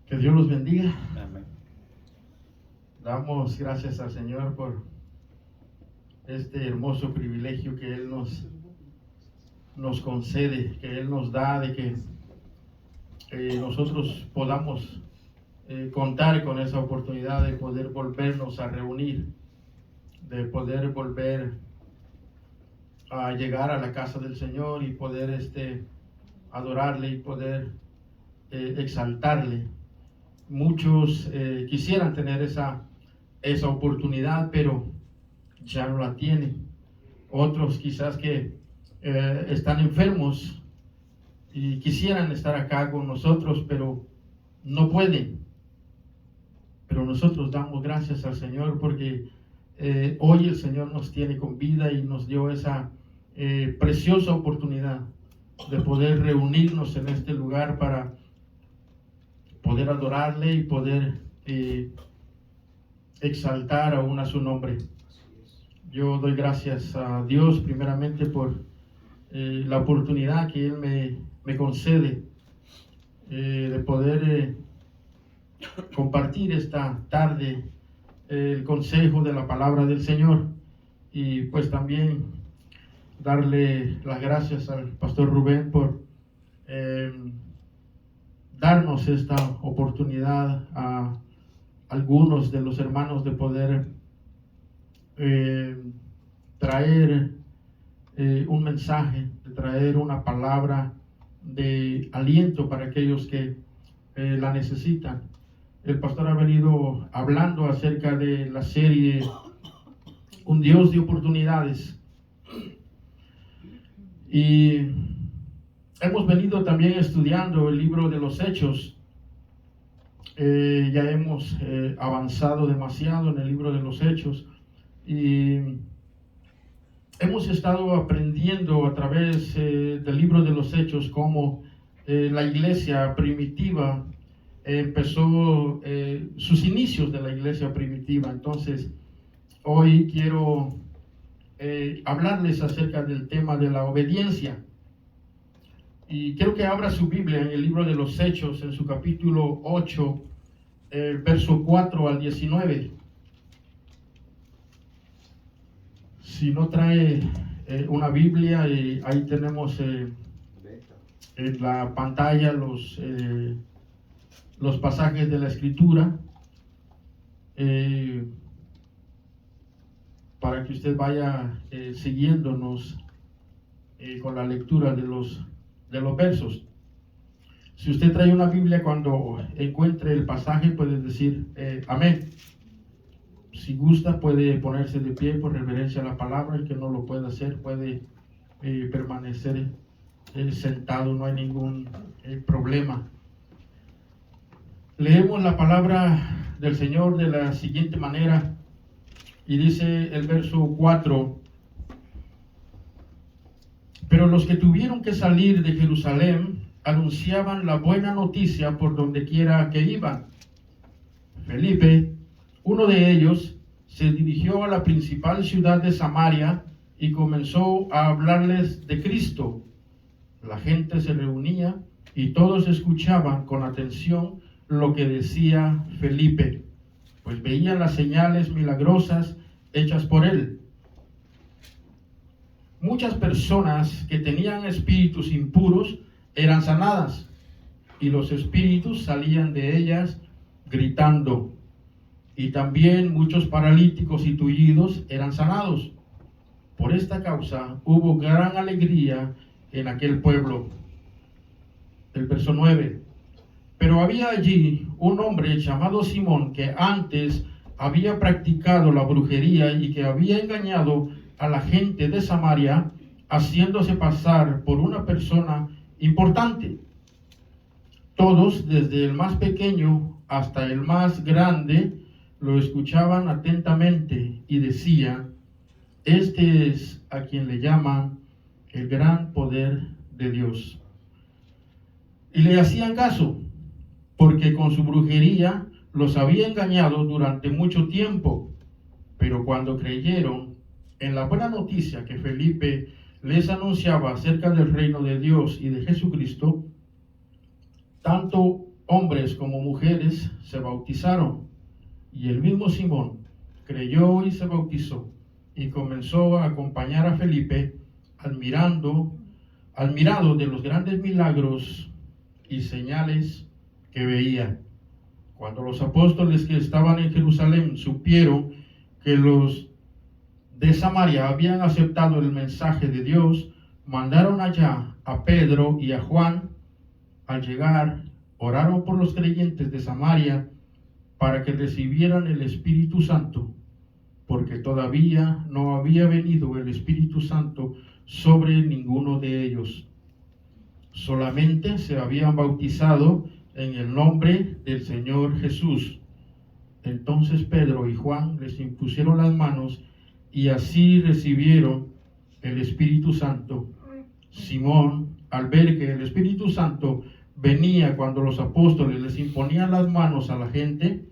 Que Dios los bendiga. Amén. Damos gracias al Señor por este hermoso privilegio que Él nos concede, que Él nos da, de que nosotros podamos contar con esa oportunidad de poder volvernos a reunir, de poder volver a llegar a la casa del Señor y poder adorarle y poder exaltarle. Muchos quisieran tener esa oportunidad, pero ya no la tienen. Otros quizás que están enfermos y quisieran estar acá con nosotros, pero no pueden. Pero nosotros damos gracias al Señor porque hoy el Señor nos tiene con vida y nos dio esa preciosa oportunidad de poder reunirnos en este lugar para poder adorarle y poder exaltar aún a su nombre. Yo doy gracias a Dios primeramente por la oportunidad que Él me concede de poder compartir esta tarde el consejo de la palabra del Señor, y pues también darle las gracias al pastor Rubén por darnos esta oportunidad a algunos de los hermanos de poder traer un mensaje, de traer una palabra de aliento para aquellos que la necesitan. El pastor ha venido hablando acerca de la serie Un Dios de oportunidades, y hemos venido también estudiando el libro de los Hechos. Ya hemos avanzado demasiado en el libro de los Hechos y hemos estado aprendiendo a través del libro de los Hechos cómo la iglesia primitiva empezó, sus inicios de la iglesia primitiva. Entonces, hoy quiero hablarles acerca del tema de la obediencia. Y quiero que abra su Biblia en el libro de los Hechos, en su capítulo 8, verso 4 al 19. Si no trae una Biblia, ahí tenemos en la pantalla los pasajes de la Escritura, para que usted vaya siguiéndonos con la lectura de los versos. Si usted trae una Biblia, cuando encuentre el pasaje puede decir amén. Si gusta puede ponerse de pie por reverencia a la palabra. El que no lo pueda hacer puede permanecer sentado, no hay ningún problema. Leemos la palabra del Señor de la siguiente manera, y dice el verso 4: Pero los que tuvieron que salir de Jerusalén anunciaban la buena noticia por donde quiera que iban. Felipe, uno de ellos, se dirigió a la principal ciudad de Samaria y comenzó a hablarles de Cristo. La gente se reunía y todos escuchaban con atención lo que decía Felipe, pues veían las señales milagrosas hechas por él. Muchas personas que tenían espíritus impuros eran sanadas, y los espíritus salían de ellas gritando. Y también muchos paralíticos y tullidos eran sanados. Por esta causa hubo gran alegría en aquel pueblo. El verso 9: Pero había allí un hombre llamado Simón, que antes había practicado la brujería y que había engañado a la gente de Samaria, haciéndose pasar por una persona importante. Todos, desde el más pequeño hasta el más grande, lo escuchaban atentamente y decían: Este es a quien le llaman el gran poder de Dios. Y le hacían caso, porque con su brujería los había engañado durante mucho tiempo. Pero cuando creyeron en la buena noticia que Felipe les anunciaba acerca del reino de Dios y de Jesucristo, tanto hombres como mujeres se bautizaron, y el mismo Simón creyó y se bautizó, y comenzó a acompañar a Felipe, admirado de los grandes milagros y señales que veía. Cuando los apóstoles que estaban en Jerusalén supieron que los de Samaria habían aceptado el mensaje de Dios, mandaron allá a Pedro y a Juan. Al llegar, oraron por los creyentes de Samaria para que recibieran el Espíritu Santo, porque todavía no había venido el Espíritu Santo sobre ninguno de ellos. Solamente se habían bautizado en el nombre del Señor Jesús. Entonces Pedro y Juan les impusieron las manos y así recibieron el Espíritu Santo. Simón, al ver que el Espíritu Santo venía cuando los apóstoles les imponían las manos a la gente,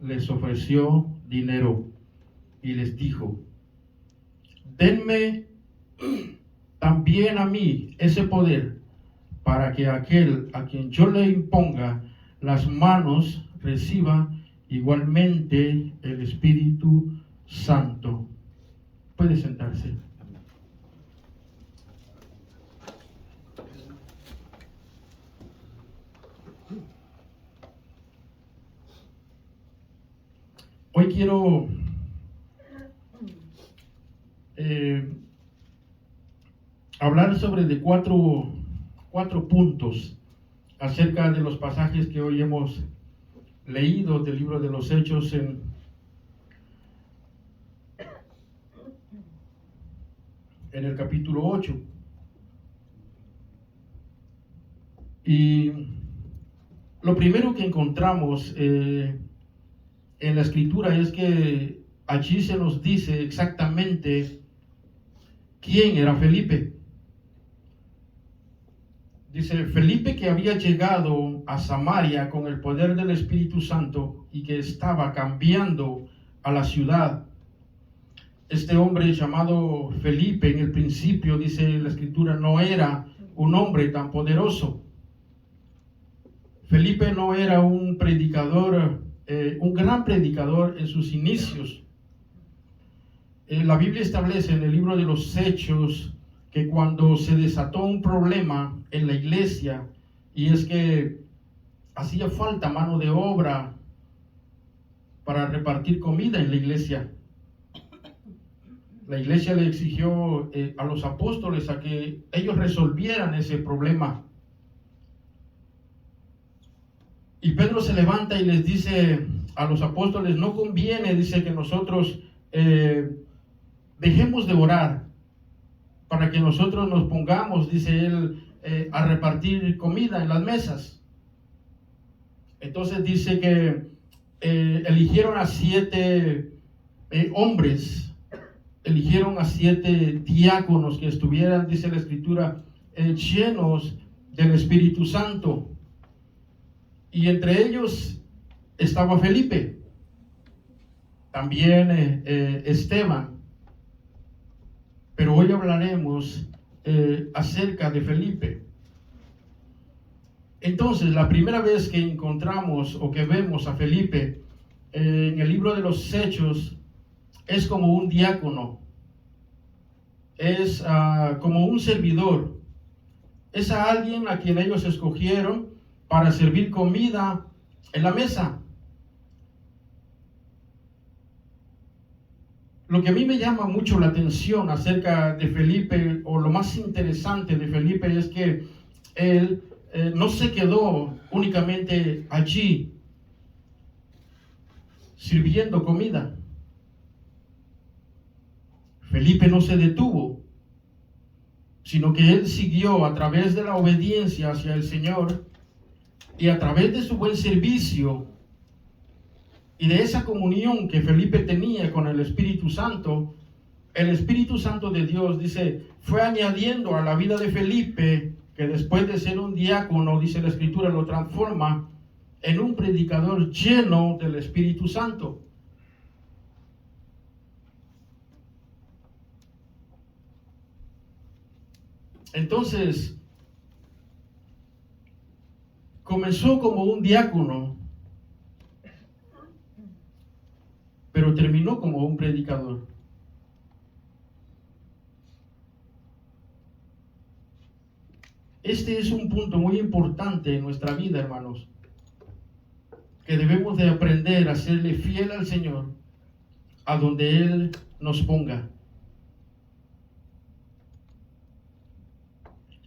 les ofreció dinero y les dijo: denme también a mí ese poder, para que aquel a quien yo le imponga las manos reciba igualmente el Espíritu Santo. Puede sentarse. Hoy quiero hablar sobre de cuatro puntos acerca de los pasajes que hoy hemos leído del libro de los Hechos en el capítulo 8. Y lo primero que encontramos en la escritura es que allí se nos dice exactamente quién era Felipe. Dice Felipe que había llegado a Samaria con el poder del Espíritu Santo y que estaba cambiando a la ciudad. Este hombre llamado Felipe, en el principio, dice la escritura, no era un hombre tan poderoso. Felipe no era un predicador, un gran predicador en sus inicios. La Biblia establece en el libro de los Hechos que cuando se desató un problema en la iglesia, y es que hacía falta mano de obra para repartir comida en la iglesia le exigió a los apóstoles a que ellos resolvieran ese problema. Y Pedro se levanta y les dice a los apóstoles: no conviene, dice, que nosotros dejemos de orar para que nosotros nos pongamos, dice él, a repartir comida en las mesas. Entonces dice que eligieron a 7 hombres, eligieron a 7 diáconos que estuvieran, dice la escritura, llenos del Espíritu Santo. Y entre ellos estaba Felipe, también Esteban. Pero hoy hablaremos acerca de Felipe. Entonces, la primera vez que encontramos o que vemos a Felipe en el libro de los Hechos es como un diácono, es como un servidor, es a alguien a quien ellos escogieron para servir comida en la mesa. Lo que a mí me llama mucho la atención acerca de Felipe, o lo más interesante de Felipe, es que él no se quedó únicamente allí sirviendo comida. Felipe no se detuvo, sino que él siguió a través de la obediencia hacia el Señor y a través de su buen servicio y de esa comunión que Felipe tenía con el Espíritu Santo. El Espíritu Santo de Dios, dice, fue añadiendo a la vida de Felipe, que después de ser un diácono, dice la escritura, lo transforma en un predicador lleno del Espíritu Santo. Entonces, comenzó como un diácono, pero terminó como un predicador. Este es un punto muy importante en nuestra vida, hermanos, que debemos de aprender a serle fiel al Señor a donde Él nos ponga.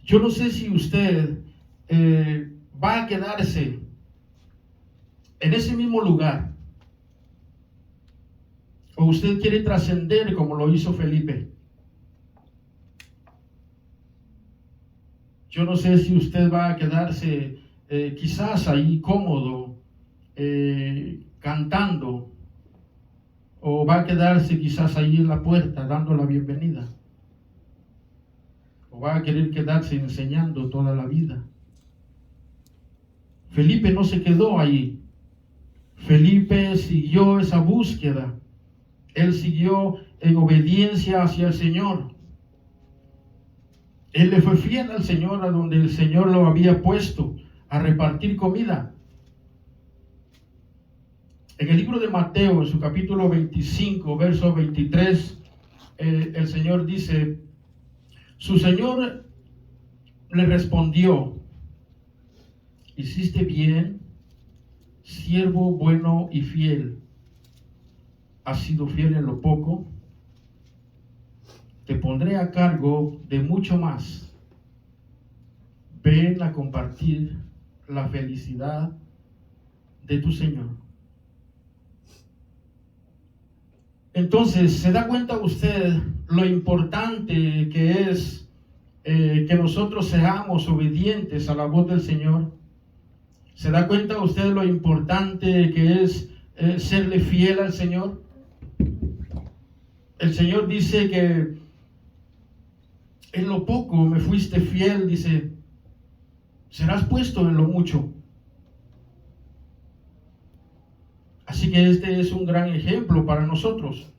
Yo no sé si usted va a quedarse en ese mismo lugar o usted quiere trascender como lo hizo Felipe. Yo no sé si usted va a quedarse quizás ahí cómodo, cantando, o va a quedarse quizás ahí en la puerta dando la bienvenida, o va a querer quedarse enseñando toda la vida. Felipe no se quedó ahí. Felipe siguió esa búsqueda. Él siguió en obediencia hacia el Señor. Él le fue fiel al Señor a donde el Señor lo había puesto a repartir comida. En el libro de Mateo, en su capítulo 25, verso 23, el Señor dice, su Señor le respondió, hiciste bien, siervo bueno y fiel. Has sido fiel en lo poco, te pondré a cargo de mucho más. Ven a compartir la felicidad de tu Señor. Entonces, ¿se da cuenta usted lo importante que es que nosotros seamos obedientes a la voz del Señor? ¿Se da cuenta usted lo importante que es serle fiel al Señor? El Señor dice que en lo poco me fuiste fiel, dice, serás puesto en lo mucho. Así que este es un gran ejemplo para nosotros.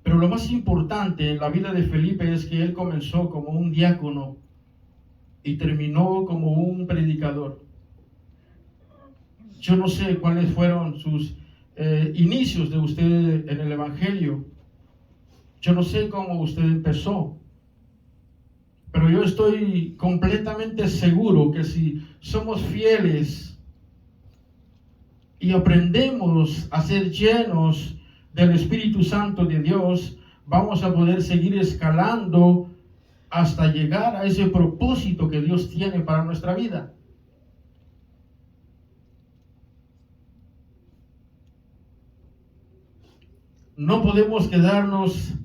Pero lo más importante en la vida de Felipe es que él comenzó como un diácono y terminó como un predicador. Yo no sé cuáles fueron sus inicios de usted en el Evangelio. Yo no sé cómo usted empezó. Pero yo estoy completamente seguro que si somos fieles y aprendemos a ser llenos del Espíritu Santo de Dios, vamos a poder seguir escalando hasta llegar a ese propósito que Dios tiene para nuestra vida. No podemos quedarnos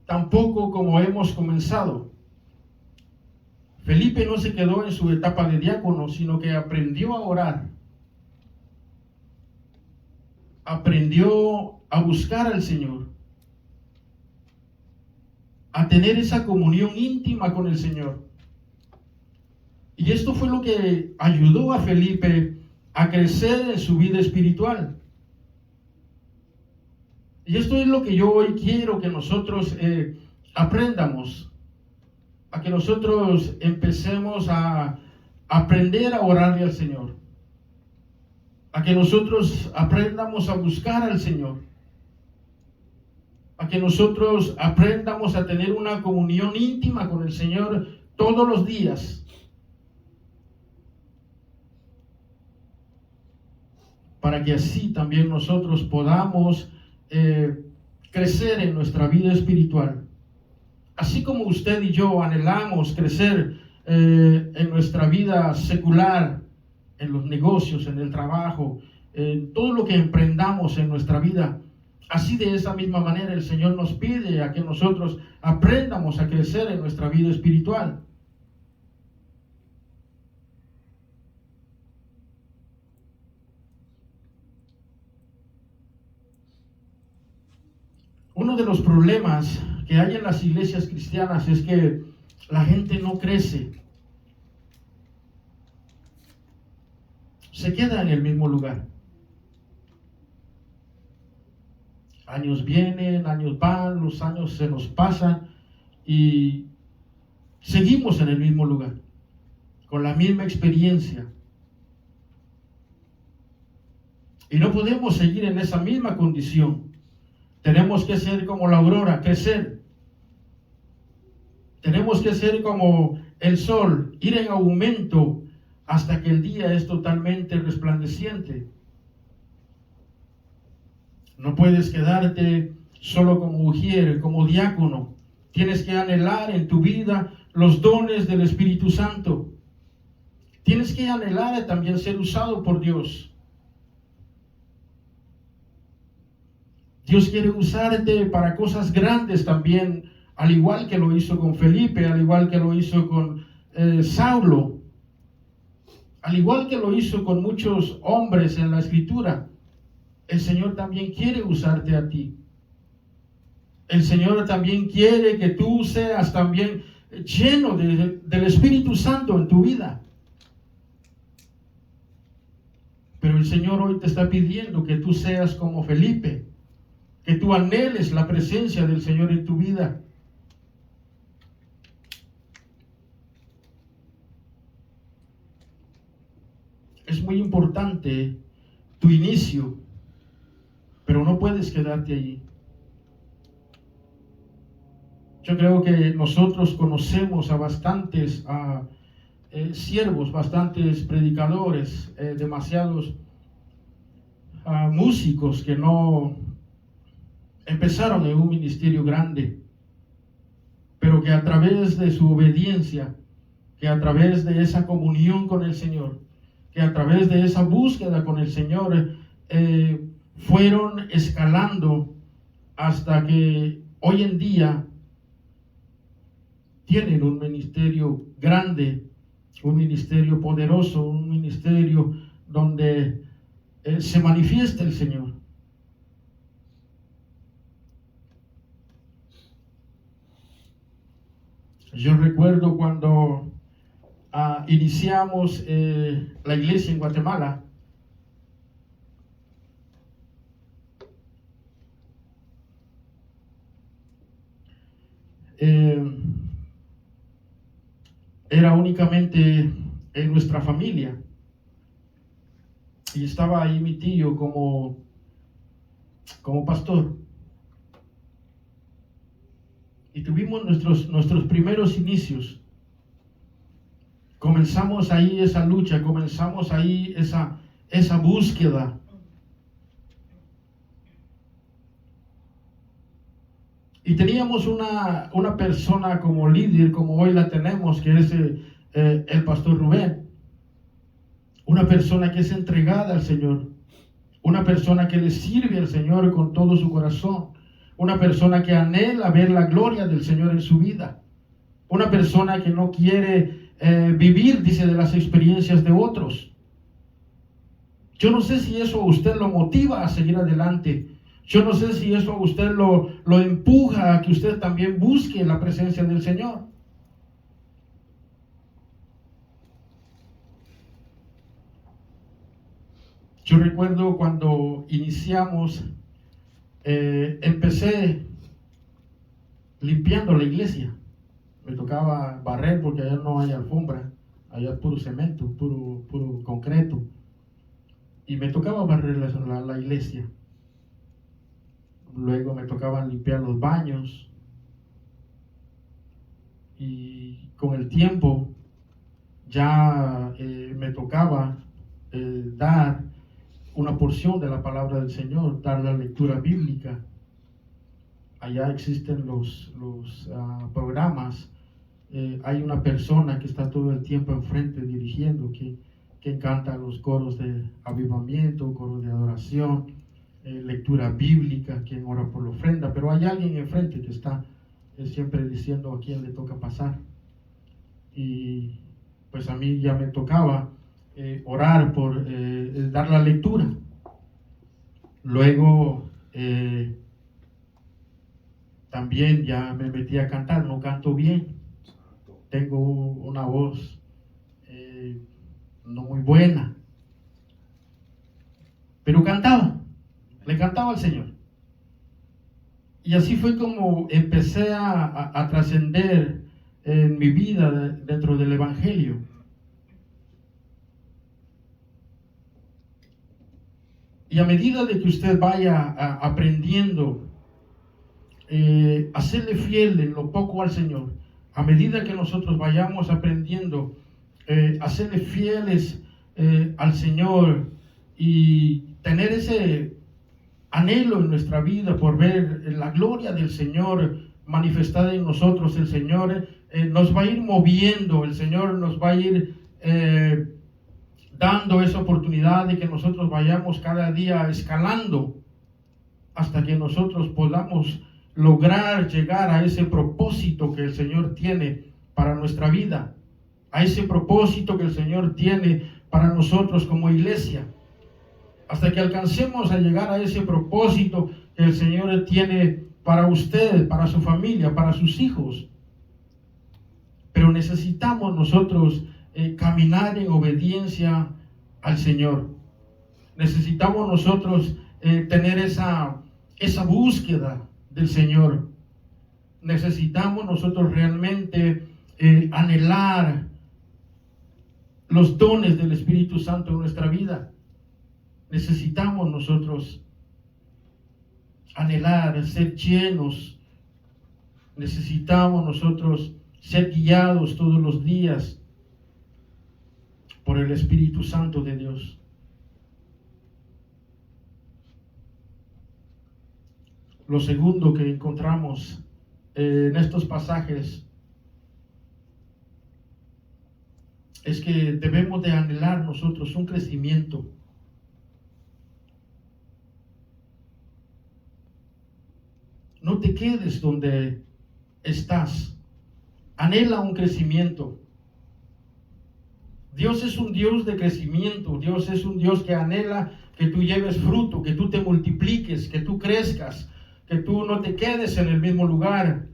tampoco como hemos comenzado. Felipe no se quedó en su etapa de diácono, sino que aprendió a orar. Aprendió a buscar al Señor, a tener esa comunión íntima con el Señor. Y esto fue lo que ayudó a Felipe a crecer en su vida espiritual. Y esto es lo que yo hoy quiero que nosotros aprendamos, a que nosotros empecemos a aprender a orarle al Señor, a que nosotros aprendamos a buscar al Señor, a que nosotros aprendamos a tener una comunión íntima con el Señor todos los días, para que así también nosotros podamos crecer en nuestra vida espiritual. Así como usted y yo anhelamos crecer en nuestra vida secular, en los negocios, en el trabajo, en todo lo que emprendamos en nuestra vida, así de esa misma manera el Señor nos pide a que nosotros aprendamos a crecer en nuestra vida espiritual. Uno de los problemas que hay en las iglesias cristianas es que la gente no crece. Se queda en el mismo lugar. Años vienen, años van, los años se nos pasan y seguimos en el mismo lugar, con la misma experiencia. Y no podemos seguir en esa misma condición. Tenemos que ser como la aurora, crecer. Tenemos que ser como el sol, ir en aumento hasta que el día es totalmente resplandeciente. No puedes quedarte solo como ujier, como diácono. Tienes que anhelar en tu vida los dones del Espíritu Santo. Tienes que anhelar también ser usado por Dios. Dios quiere usarte para cosas grandes también, al igual que lo hizo con Felipe, al igual que lo hizo con Saulo, al igual que lo hizo con muchos hombres en la Escritura. El Señor también quiere usarte a ti. El Señor también quiere que tú seas también lleno del Espíritu Santo en tu vida. Pero el Señor hoy te está pidiendo que tú seas como Felipe, que tú anheles la presencia del Señor en tu vida. Es muy importante tu inicio, pero no puedes quedarte allí. Yo creo que nosotros conocemos a bastantes siervos, bastantes predicadores, demasiados músicos que no empezaron en un ministerio grande, pero que a través de su obediencia, que a través de esa comunión con el Señor, que a través de esa búsqueda con el Señor, fueron escalando hasta que hoy en día tienen un ministerio grande, un ministerio poderoso, un ministerio donde se manifiesta el Señor. Yo recuerdo cuando iniciamos la iglesia en Guatemala. Era únicamente en nuestra familia. Y estaba ahí mi tío como pastor. Y tuvimos nuestros primeros inicios. Comenzamos ahí esa lucha, comenzamos ahí esa búsqueda. Y teníamos una persona como líder, como hoy la tenemos, que es el pastor Rubén. Una persona que es entregada al Señor. Una persona que le sirve al Señor con todo su corazón. Una persona que anhela ver la gloria del Señor en su vida. Una persona que no quiere vivir, dice, de las experiencias de otros. Yo no sé si eso a usted lo motiva a seguir adelante. Yo no sé si eso a usted lo empuja a que usted también busque la presencia del Señor. Yo recuerdo cuando iniciamos, empecé limpiando la iglesia. Me tocaba barrer porque allá no hay alfombra, allá es puro cemento, puro concreto. Y me tocaba barrer la iglesia. Luego me tocaba limpiar los baños. Y con el tiempo ya me tocaba dar una porción de la palabra del Señor, dar la lectura bíblica. Allá existen los programas. Hay una persona que está todo el tiempo enfrente dirigiendo, que canta los coros de avivamiento, coros de adoración, lectura bíblica, quien ora por la ofrenda, pero hay alguien enfrente que está siempre diciendo a quién le toca pasar. Y pues a mí ya me tocaba orar por dar la lectura. Luego también ya me metí a cantar. No canto bien, tengo una voz no muy buena, pero cantaba, le cantaba al Señor. Y así fue como empecé a trascender en mi vida dentro del Evangelio. Y a medida de que usted vaya aprendiendo a serle fiel en lo poco al Señor, a medida que nosotros vayamos aprendiendo a serle fieles al Señor y tener ese anhelo en nuestra vida por ver la gloria del Señor manifestada en nosotros, el Señor nos va a ir moviendo, el Señor nos va a ir dando esa oportunidad de que nosotros vayamos cada día escalando hasta que nosotros podamos lograr llegar a ese propósito que el Señor tiene para nuestra vida, a ese propósito que el Señor tiene para nosotros como iglesia, hasta que alcancemos a llegar a ese propósito que el Señor tiene para usted, para su familia, para sus hijos. Pero necesitamos nosotros caminar en obediencia al Señor. Necesitamos nosotros tener esa búsqueda del Señor. Necesitamos nosotros realmente anhelar los dones del Espíritu Santo en nuestra vida. Necesitamos nosotros anhelar, ser llenos. Necesitamos nosotros ser guiados todos los días por el Espíritu Santo de Dios. Lo segundo que encontramos en estos pasajes es que debemos de anhelar nosotros un crecimiento. No te quedes donde estás. Anhela un crecimiento. Dios es un Dios de crecimiento. Dios es un Dios que anhela que tú lleves fruto, que tú te multipliques, que tú crezcas, que tú no te quedes en el mismo lugar.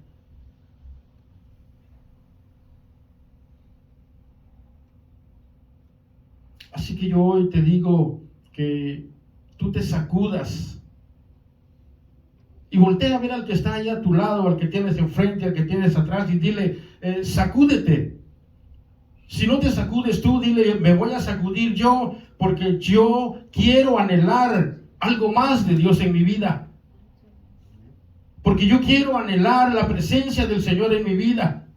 Así que yo hoy te digo que tú te sacudas y voltea a ver al que está ahí a tu lado, al que tienes enfrente, al que tienes atrás y dile, sacúdete. Si no te sacudes tú, dile, me voy a sacudir yo, porque yo quiero anhelar algo más de Dios en mi vida. Porque yo quiero anhelar la presencia del Señor en mi vida.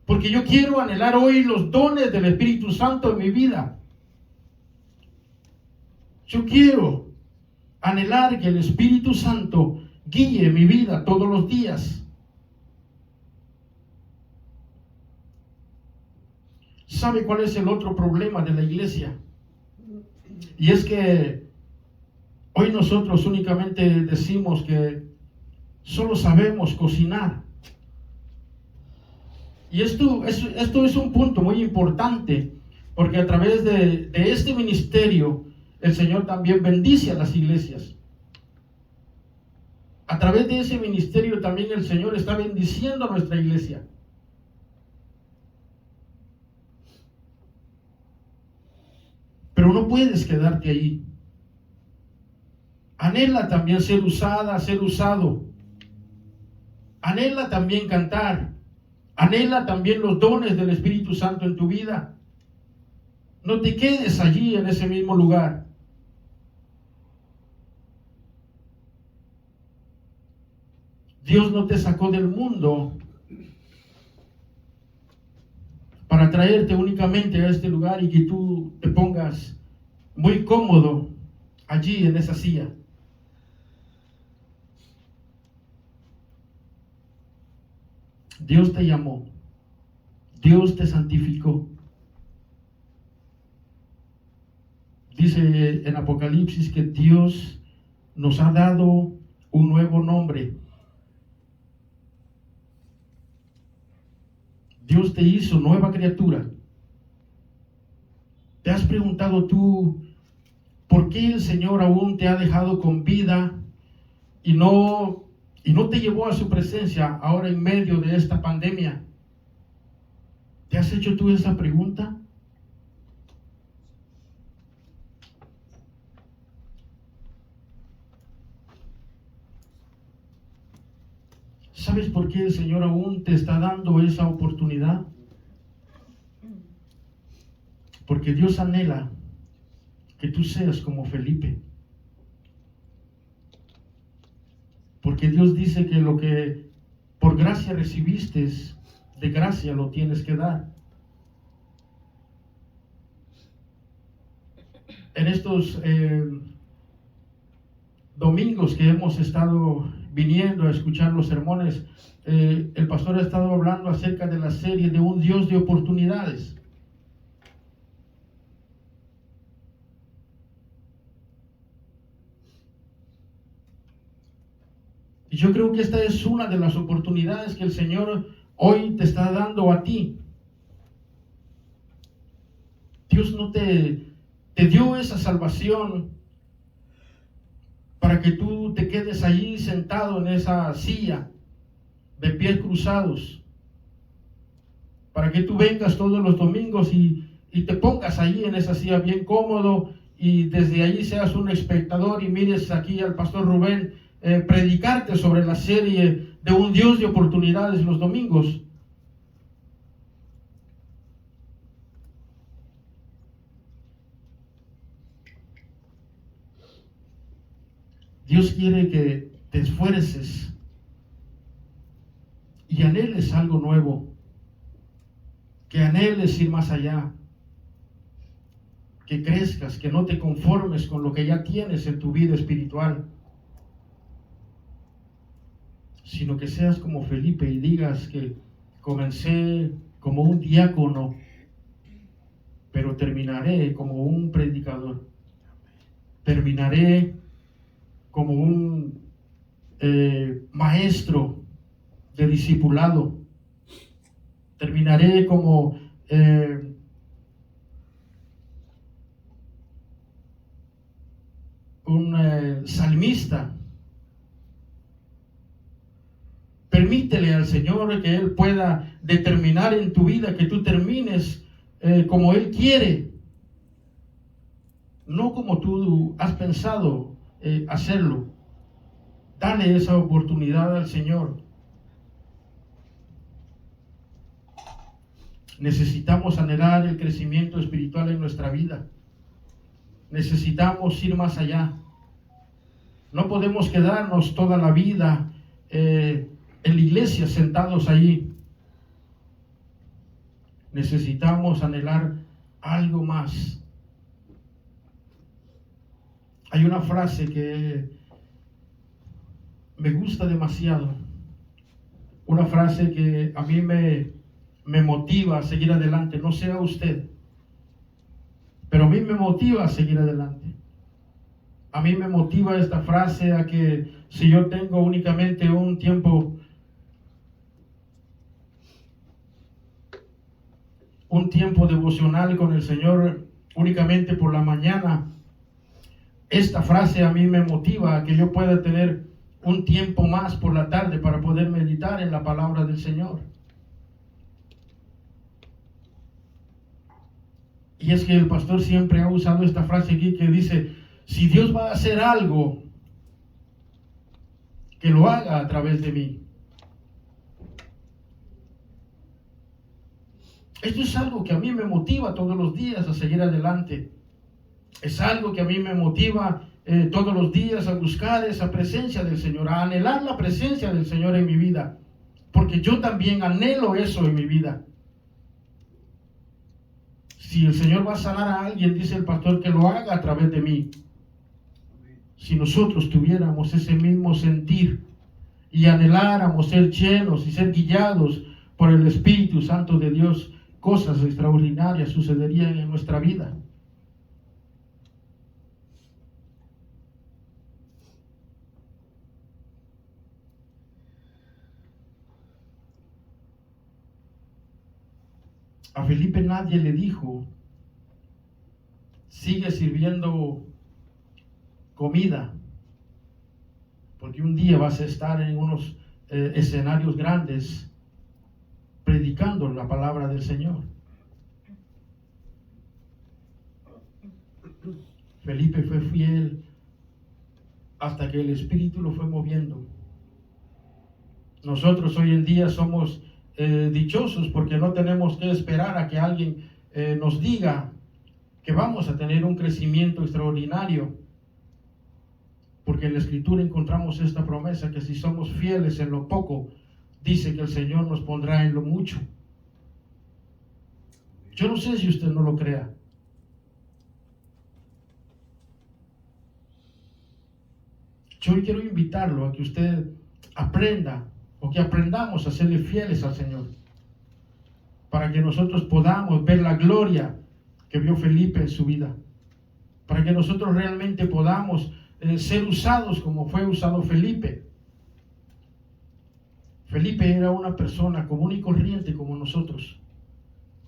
Porque yo quiero anhelar hoy los dones del Espíritu Santo en mi vida. Yo quiero anhelar que el Espíritu Santo guíe mi vida todos los días. ¿Sabe cuál es el otro problema de la iglesia? Y es que hoy nosotros únicamente decimos que solo sabemos cocinar. Y esto es un punto muy importante, porque a través de este ministerio el Señor también bendice a las iglesias. A través de ese ministerio también el Señor está bendiciendo a nuestra iglesia. Pero no puedes quedarte ahí. Anhela también ser usada, ser usado. Anhela también cantar. Anhela también los dones del Espíritu Santo en tu vida. No te quedes allí en ese mismo lugar. Dios no te sacó del mundo para traerte únicamente a este lugar y que tú te pongas muy cómodo allí en esa silla. Dios te llamó, Dios te santificó. Dice en Apocalipsis que Dios nos ha dado un nuevo nombre. Dios te hizo nueva criatura. ¿Te has preguntado tú por qué el Señor aún te ha dejado con vida y no te llevó a su presencia ahora en medio de esta pandemia? ¿Te has hecho tú esa pregunta? ¿Sabe ¿Sabes por qué el Señor aún te está dando esa oportunidad? Porque Dios anhela que tú seas como Felipe. Porque Dios dice que lo que por gracia recibiste, de gracia lo tienes que dar. En estos domingos que hemos estado viniendo a escuchar los sermones, el pastor ha estado hablando acerca de la serie de un Dios de oportunidades. Y yo creo que esta es una de las oportunidades que el Señor hoy te está dando a ti. Dios no te dio esa salvación para que tú te quedes ahí sentado en esa silla de pies cruzados, para que tú vengas todos los domingos y te pongas ahí en esa silla bien cómodo y desde ahí seas un espectador y mires aquí al pastor Rubén predicarte sobre la serie de un Dios de oportunidades los domingos. Dios quiere que te esfuerces y anheles algo nuevo, que anheles ir más allá, que crezcas, que no te conformes con lo que ya tienes en tu vida espiritual, sino que seas como Felipe y digas que comencé como un diácono, pero terminaré como un predicador, terminaré como un maestro de discipulado, terminaré como un salmista. Permítele al Señor que Él pueda determinar en tu vida que tú termines como Él quiere, no como tú has pensado hacerlo. Dale esa oportunidad al Señor. Necesitamos anhelar el crecimiento espiritual en nuestra vida. Necesitamos ir más allá. No podemos quedarnos toda la vida en la iglesia sentados allí. Necesitamos anhelar algo más. Hay una frase que me gusta demasiado, una frase que a mí me motiva a seguir adelante, no sé a usted, pero a mí me motiva a seguir adelante. A mí me motiva esta frase a que si yo tengo únicamente un tiempo devocional con el Señor únicamente por la mañana, esta frase a mí me motiva a que yo pueda tener un tiempo más por la tarde para poder meditar en la palabra del Señor. Y es que el pastor siempre ha usado esta frase aquí que dice, si Dios va a hacer algo, que lo haga a través de mí. Esto es algo que a mí me motiva todos los días a seguir adelante. Es algo que a mí me motiva todos los días a buscar esa presencia del Señor, a anhelar la presencia del Señor en mi vida, porque yo también anhelo eso en mi vida. Si el Señor va a sanar a alguien, dice el pastor, que lo haga a través de mí. Si nosotros tuviéramos ese mismo sentir y anheláramos ser llenos y ser guiados por el Espíritu Santo de Dios, cosas extraordinarias sucederían en nuestra vida. A Felipe nadie le dijo, sigue sirviendo comida, porque un día vas a estar en unos escenarios grandes predicando la palabra del Señor. Felipe fue fiel hasta que el Espíritu lo fue moviendo. Nosotros hoy en día somos dichosos porque no tenemos que esperar a que alguien nos diga que vamos a tener un crecimiento extraordinario, porque en la Escritura encontramos esta promesa que si somos fieles en lo poco, dice que el Señor nos pondrá en lo mucho. Yo no sé si usted no lo crea. Yo hoy quiero invitarlo a que usted aprenda, o que aprendamos a serle fieles al Señor, para que nosotros podamos ver la gloria que vio Felipe en su vida, para que nosotros realmente podamos ser usados como fue usado Felipe. Felipe era una persona común y corriente como nosotros,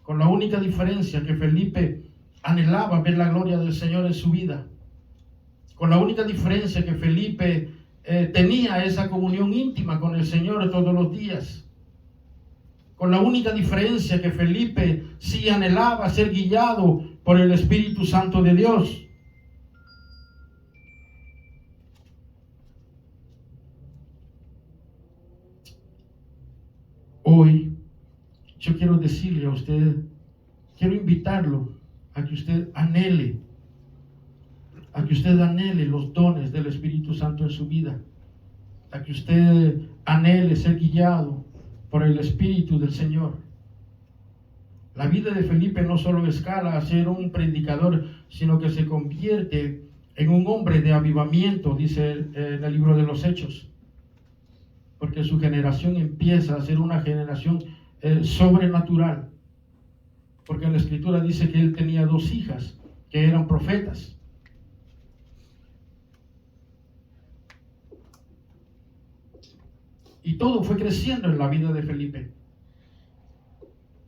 con la única diferencia que Felipe anhelaba ver la gloria del Señor en su vida, con la única diferencia que Felipe tenía esa comunión íntima con el Señor todos los días, con la única diferencia que Felipe sí anhelaba ser guiado por el Espíritu Santo de Dios. Hoy yo quiero decirle a usted, quiero invitarlo a que usted anhele los dones del Espíritu Santo en su vida, a que usted anhele ser guiado por el Espíritu del Señor. La vida de Felipe no solo escala a ser un predicador, sino que se convierte en un hombre de avivamiento, dice en el libro de los Hechos, porque su generación empieza a ser una generación sobrenatural, porque en la Escritura dice que él tenía 2 hijas que eran profetas. Y todo fue creciendo en la vida de Felipe.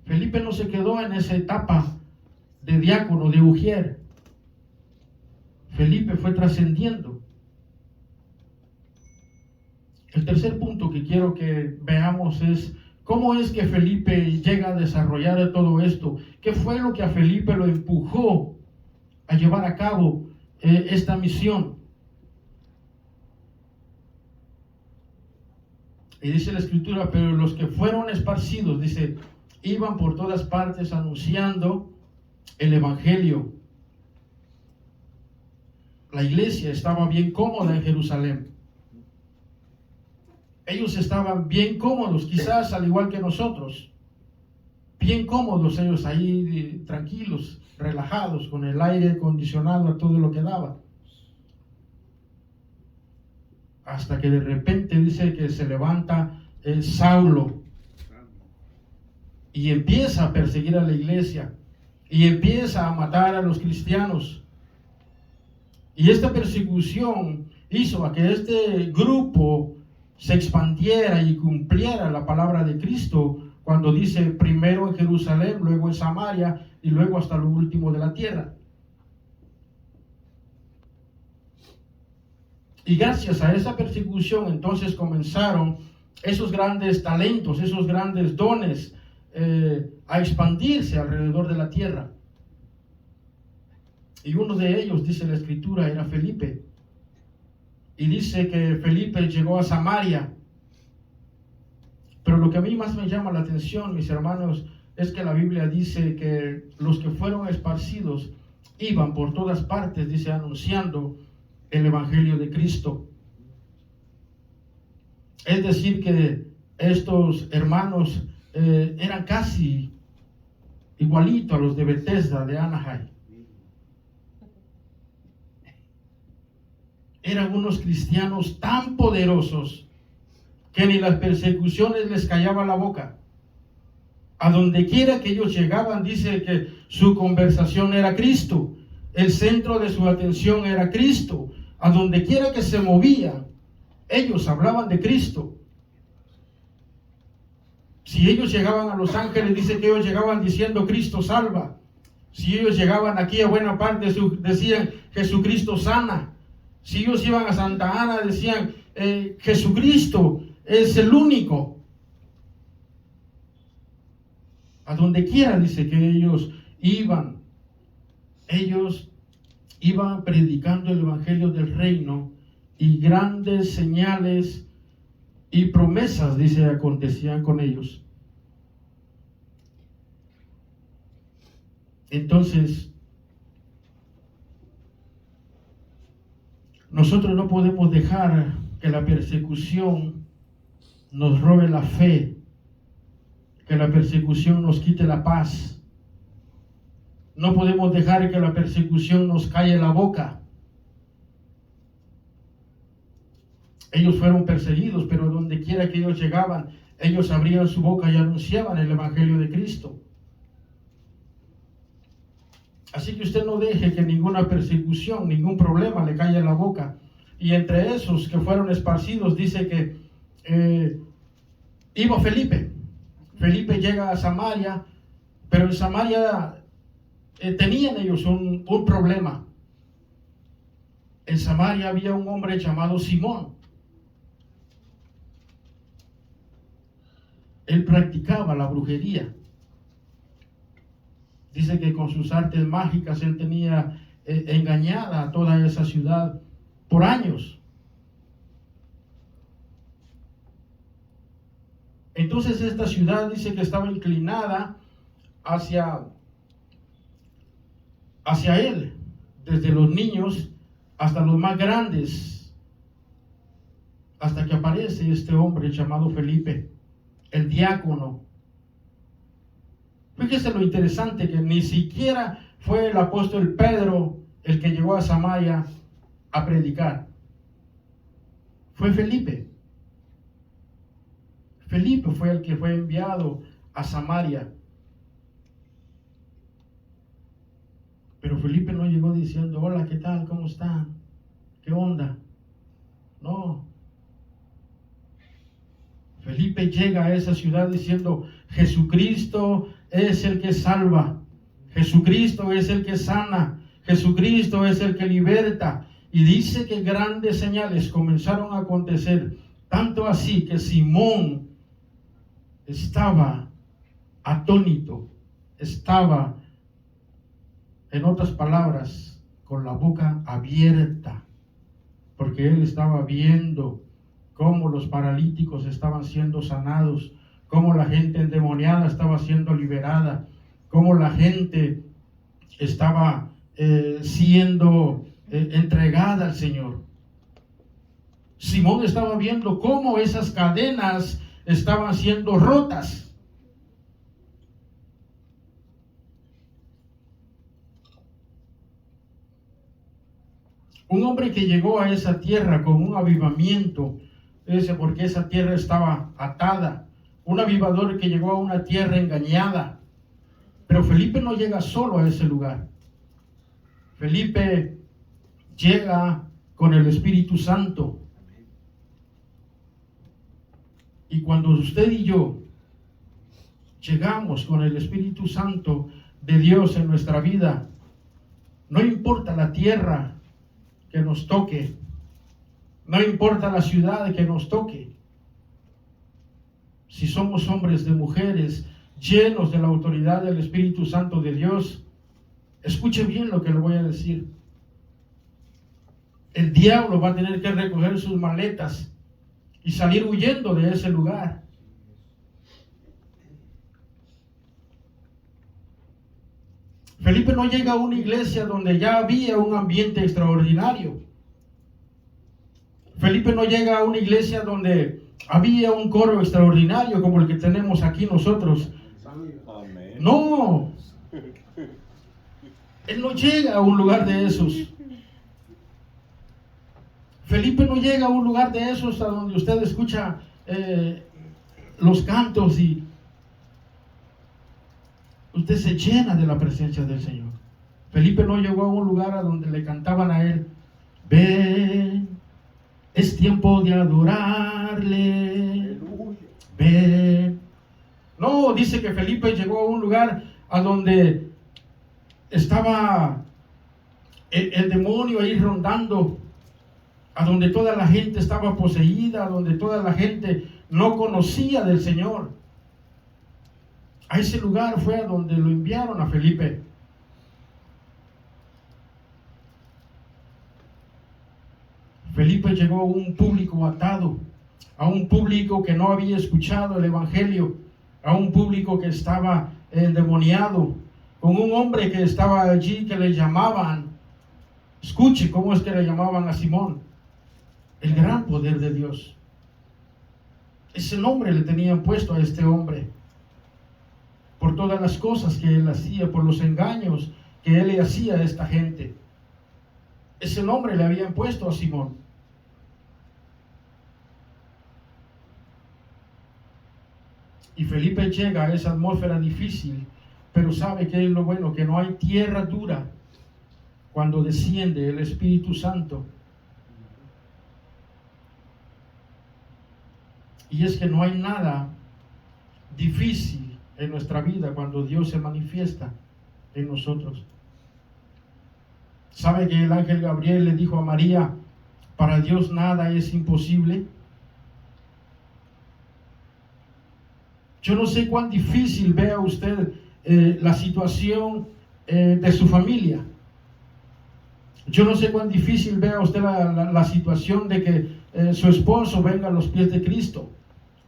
Felipe no se quedó en esa etapa de diácono, de ujier. Felipe fue trascendiendo. El tercer punto que quiero que veamos es cómo es que Felipe llega a desarrollar todo esto. ¿Qué fue lo que a Felipe lo empujó a llevar a cabo esta misión? Y dice la Escritura, pero los que fueron esparcidos, dice, iban por todas partes anunciando el Evangelio. La iglesia estaba bien cómoda en Jerusalén. Ellos estaban bien cómodos, quizás al igual que nosotros. Bien cómodos ellos ahí, tranquilos, relajados, con el aire acondicionado a todo lo que daba. Hasta que de repente dice que se levanta Saulo y empieza a perseguir a la iglesia y empieza a matar a los cristianos. Y esta persecución hizo a que este grupo se expandiera y cumpliera la palabra de Cristo, cuando dice primero en Jerusalén, luego en Samaria y luego hasta lo último de la tierra. Y gracias a esa persecución entonces comenzaron esos grandes talentos, esos grandes dones a expandirse alrededor de la tierra. Y uno de ellos, dice la Escritura, era Felipe. Y dice que Felipe llegó a Samaria. Pero lo que a mí más me llama la atención, mis hermanos, es que la Biblia dice que los que fueron esparcidos iban por todas partes, dice, anunciando el Evangelio de Cristo. Es decir, que estos hermanos eran casi igualitos a los de Bethesda, de Anaheim. Eran unos cristianos tan poderosos que ni las persecuciones les callaba la boca. A donde quiera que ellos llegaban, dice que su conversación era Cristo. El centro de su atención era Cristo. A donde quiera que se movían, ellos hablaban de Cristo. Si ellos llegaban a Los Ángeles, dice que ellos llegaban diciendo Cristo salva. Si ellos llegaban aquí a buena parte, decían Jesucristo sana. Si ellos iban a Santa Ana, decían Jesucristo es el único. A donde quiera, dice que ellos iban predicando el Evangelio del reino, y grandes señales y promesas, dice, acontecían con ellos. Entonces, nosotros no podemos dejar que la persecución nos robe la fe, que la persecución nos quite la paz. No podemos dejar que la persecución nos calle la boca. Ellos fueron perseguidos, pero donde quiera que ellos llegaban, ellos abrían su boca y anunciaban el Evangelio de Cristo. Así que usted no deje que ninguna persecución, ningún problema le calle la boca. Y entre esos que fueron esparcidos, dice que iba Felipe. Felipe llega a Samaria, pero en Samaria tenían ellos un problema. En Samaria había un hombre llamado Simón. Él practicaba la brujería. Dice que con sus artes mágicas él tenía engañada a toda esa ciudad por años. Entonces esta ciudad dice que estaba inclinada hacia él, desde los niños hasta los más grandes, hasta que aparece este hombre llamado Felipe, el diácono. Fíjese lo interesante, que ni siquiera fue el apóstol Pedro el que llegó a Samaria a predicar. Fue Felipe. Felipe fue el que fue enviado a Samaria. Pero Felipe no llegó diciendo: hola, ¿qué tal? ¿Cómo están? ¿Qué onda? No. Felipe llega a esa ciudad diciendo: Jesucristo es el que salva, Jesucristo es el que sana, Jesucristo es el que liberta. Y dice que grandes señales comenzaron a acontecer, tanto así que Simón estaba atónito, estaba, en otras palabras, con la boca abierta, porque él estaba viendo cómo los paralíticos estaban siendo sanados, cómo la gente endemoniada estaba siendo liberada, cómo la gente estaba siendo entregada al Señor. Simón estaba viendo cómo esas cadenas estaban siendo rotas. Un hombre que llegó a esa tierra con un avivamiento, porque esa tierra estaba atada. Un avivador que llegó a una tierra engañada. Pero Felipe no llega solo a ese lugar. Felipe llega con el Espíritu Santo. Y cuando usted y yo llegamos con el Espíritu Santo de Dios en nuestra vida, no importa la tierra que nos toque, no importa la ciudad que nos toque, si somos hombres de mujeres llenos de la autoridad del Espíritu Santo de Dios, escuche bien lo que le voy a decir. El diablo va a tener que recoger sus maletas y salir huyendo de ese lugar. Felipe no llega a una iglesia donde ya había un ambiente extraordinario. Felipe no llega a una iglesia donde había un coro extraordinario como el que tenemos aquí nosotros. Amén. No. Él no llega a un lugar de esos. Felipe no llega a un lugar de esos a donde usted escucha los cantos y usted se llena de la presencia del Señor. Felipe no llegó a un lugar a donde le cantaban a él: ven, es tiempo de adorarle, ven. No, dice que Felipe llegó a un lugar a donde estaba el demonio ahí rondando, a donde toda la gente estaba poseída, a donde toda la gente no conocía del Señor. A ese lugar fue a donde lo enviaron a Felipe. Felipe llegó a un público atado, a un público que no había escuchado el Evangelio, a un público que estaba endemoniado, con un hombre que estaba allí que le llamaban, escuche cómo es que le llamaban a Simón, el gran poder de Dios. Ese nombre le tenían puesto a este hombre por todas las cosas que él hacía, por los engaños que él le hacía a esta gente. Ese nombre le habían puesto a Simón. Y Felipe llega a esa atmósfera difícil, pero sabe que es lo bueno, que no hay tierra dura cuando desciende el Espíritu Santo. Y es que no hay nada difícil en nuestra vida cuando Dios se manifiesta en nosotros. ¿Sabe que el ángel Gabriel le dijo a María, para Dios nada es imposible? Yo no sé cuán difícil vea usted la situación de su familia. Yo no sé cuán difícil vea usted la situación de que su esposo venga a los pies de Cristo,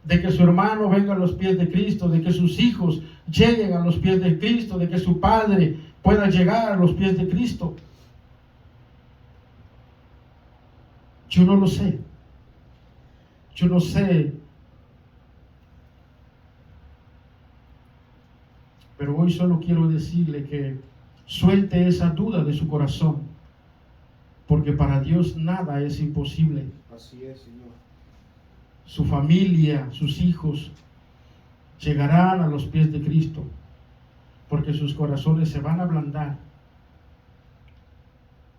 de que su hermano venga a los pies de Cristo, de que sus hijos lleguen a los pies de Cristo, de que su padre pueda llegar a los pies de Cristo. Yo no lo sé. Yo no sé. Pero hoy solo quiero decirle que suelte esa duda de su corazón, porque para Dios nada es imposible. Así es, Señor. Su familia, sus hijos llegarán a los pies de Cristo, porque sus corazones se van a ablandar.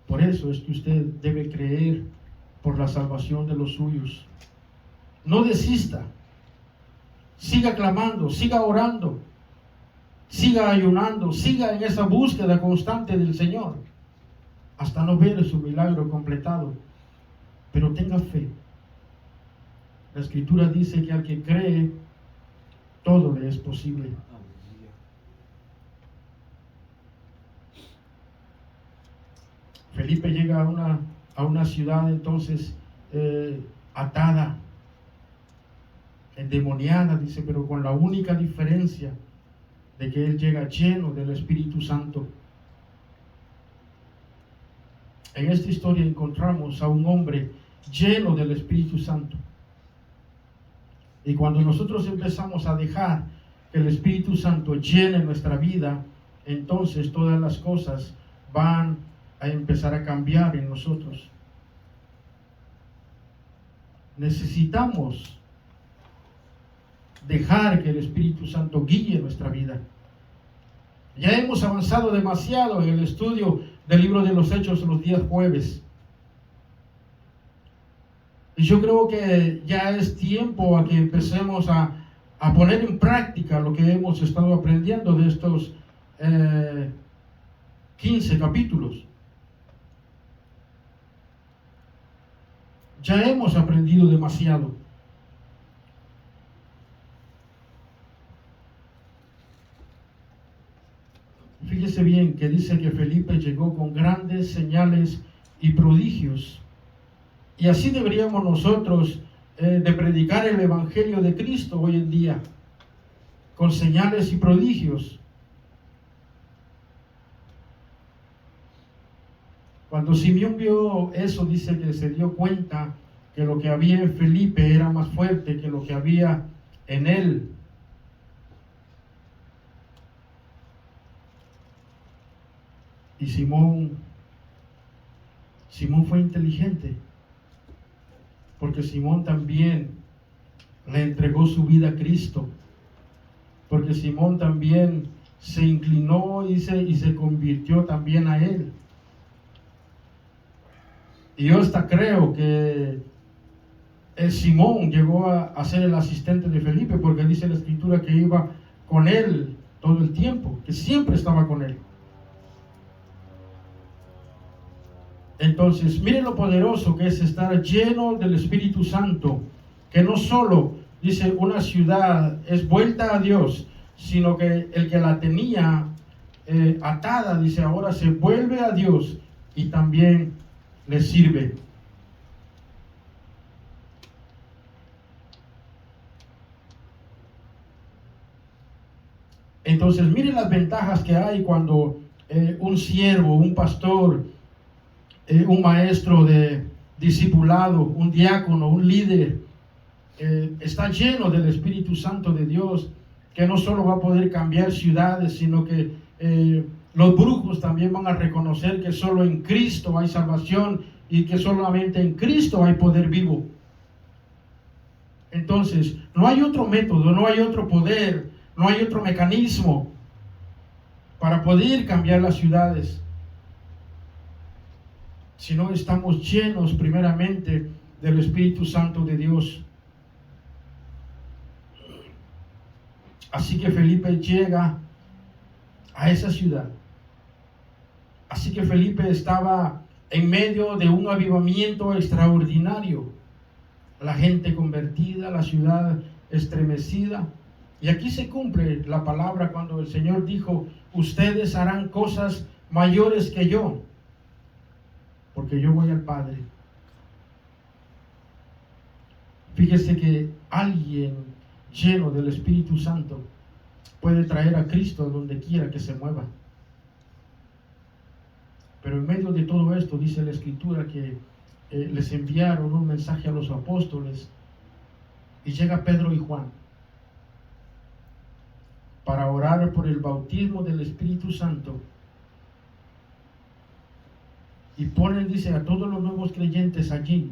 Por eso es que usted debe creer por la salvación de los suyos. No desista. Siga clamando, siga orando, siga ayunando, siga en esa búsqueda constante del Señor, hasta no ver su milagro completado. Pero tenga fe. La Escritura dice que al que cree, todo le es posible. Felipe llega a una ciudad entonces atada, endemoniada, dice, pero con la única diferencia de que él llega lleno del Espíritu Santo. En esta historia encontramos a un hombre lleno del Espíritu Santo. Y cuando nosotros empezamos a dejar que el Espíritu Santo llene nuestra vida, entonces todas las cosas van a empezar a cambiar en nosotros. Necesitamos dejar que el Espíritu Santo guíe nuestra vida. Ya hemos avanzado demasiado en el estudio del libro de los Hechos los días jueves. Y yo creo que ya es tiempo a que empecemos a poner en práctica lo que hemos estado aprendiendo de estos 15 capítulos. Ya hemos aprendido demasiado. Fíjese bien que dice que Felipe llegó con grandes señales y prodigios. Y así deberíamos nosotros de predicar el Evangelio de Cristo hoy en día, con señales y prodigios. Cuando Simeón vio eso, dice que se dio cuenta que lo que había en Felipe era más fuerte que lo que había en él. Y Simón fue inteligente, porque Simón también le entregó su vida a Cristo, porque Simón también se inclinó y se convirtió también a él. Y yo hasta creo que Simón llegó a ser el asistente de Felipe, porque dice la Escritura que iba con él todo el tiempo, que siempre estaba con él. Entonces, miren lo poderoso que es estar lleno del Espíritu Santo, que no solo, dice, una ciudad es vuelta a Dios, sino que el que la tenía atada, dice, ahora se vuelve a Dios y también le sirve. Entonces, miren las ventajas que hay cuando un siervo, un pastor, un maestro de discipulado, un diácono, un líder, está lleno del Espíritu Santo de Dios, que no solo va a poder cambiar ciudades, sino que los brujos también van a reconocer que solo en Cristo hay salvación y que solamente en Cristo hay poder vivo. Entonces, no hay otro método, no hay otro poder, no hay otro mecanismo para poder cambiar las ciudades, si no estamos llenos primeramente del Espíritu Santo de Dios. Así que Felipe llega a esa ciudad. Así que Felipe estaba en medio de un avivamiento extraordinario. La gente convertida, la ciudad estremecida. Y aquí se cumple la palabra cuando el Señor dijo: ustedes harán cosas mayores que yo, porque yo voy al Padre. Fíjese que alguien lleno del Espíritu Santo puede traer a Cristo a donde quiera que se mueva. Pero en medio de todo esto dice la Escritura que les enviaron un mensaje a los apóstoles, y llega Pedro y Juan para orar por el bautismo del Espíritu Santo, y ponen, dice, a todos los nuevos creyentes allí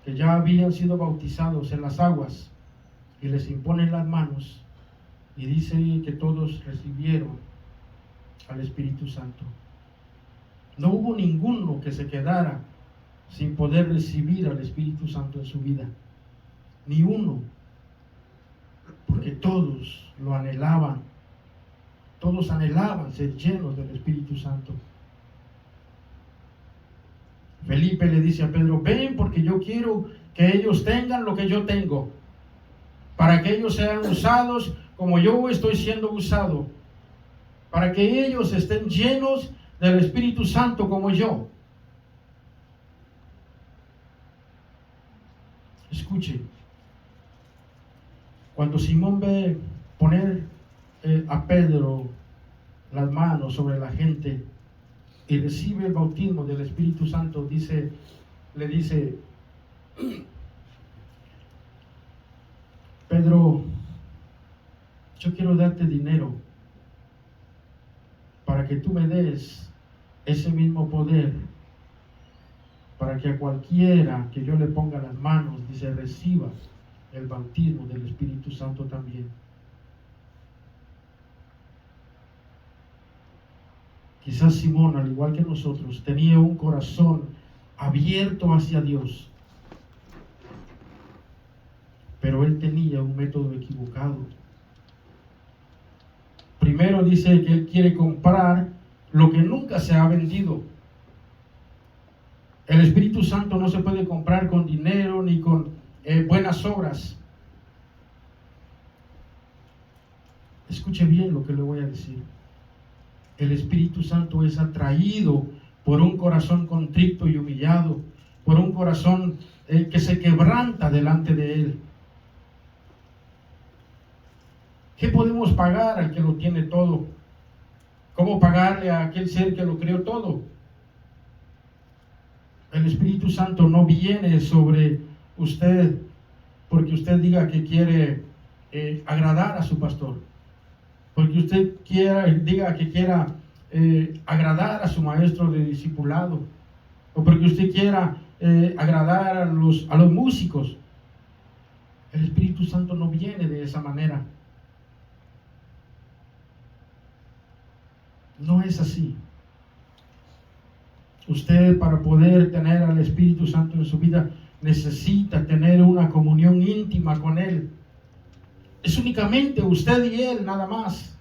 que ya habían sido bautizados en las aguas, y les imponen las manos, y dice que todos recibieron al Espíritu Santo. No hubo ninguno que se quedara sin poder recibir al Espíritu Santo en su vida, ni uno, porque todos lo anhelaban, todos anhelaban ser llenos del Espíritu Santo. Felipe le dice a Pedro: ven, porque yo quiero que ellos tengan lo que yo tengo, para que ellos sean usados como yo estoy siendo usado, para que ellos estén llenos del Espíritu Santo como yo. Escuche, cuando Simón ve poner a Pedro las manos sobre la gente y recibe el bautismo del Espíritu Santo, le dice: Pedro, yo quiero darte dinero para que tú me des ese mismo poder, para que a cualquiera que yo le ponga las manos, dice, reciba el bautismo del Espíritu Santo también. Quizás Simón, al igual que nosotros, tenía un corazón abierto hacia Dios, pero él tenía un método equivocado. Primero dice que él quiere comprar lo que nunca se ha vendido. El Espíritu Santo no se puede comprar con dinero ni con buenas obras. Escuche bien lo que le voy a decir. El Espíritu Santo es atraído por un corazón contrito y humillado, por un corazón que se quebranta delante de Él. ¿Qué podemos pagar al que lo tiene todo? ¿Cómo pagarle a aquel ser que lo creó todo? El Espíritu Santo no viene sobre usted porque usted diga que quiere agradar a su pastor, porque usted diga que quiera agradar a su maestro de discipulado, o porque usted quiera agradar a los músicos. El Espíritu Santo no viene de esa manera. No es así. Usted, para poder tener al Espíritu Santo en su vida, necesita tener una comunión íntima con Él. Es únicamente usted y Él, nada más.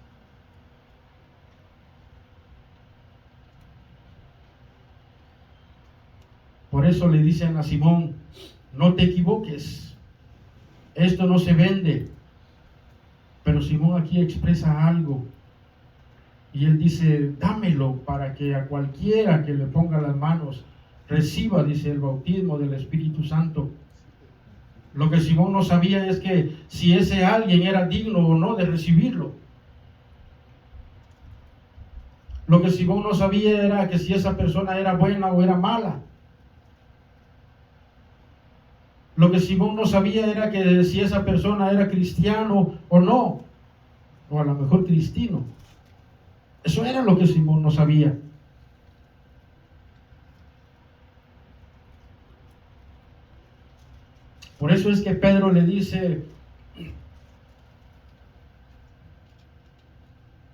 Por eso le dicen a Simón: no te equivoques, esto no se vende. Pero Simón aquí expresa algo, y él dice: dámelo para que a cualquiera que le ponga las manos reciba, dice, el bautismo del Espíritu Santo. Lo que Simón no sabía es que si ese alguien era digno o no de recibirlo. Lo que Simón no sabía era que si esa persona era buena o era mala. Lo que Simón no sabía era que si esa persona era cristiano o no, o a lo mejor cristino. Eso era lo que Simón no sabía. Por eso es que Pedro le dice: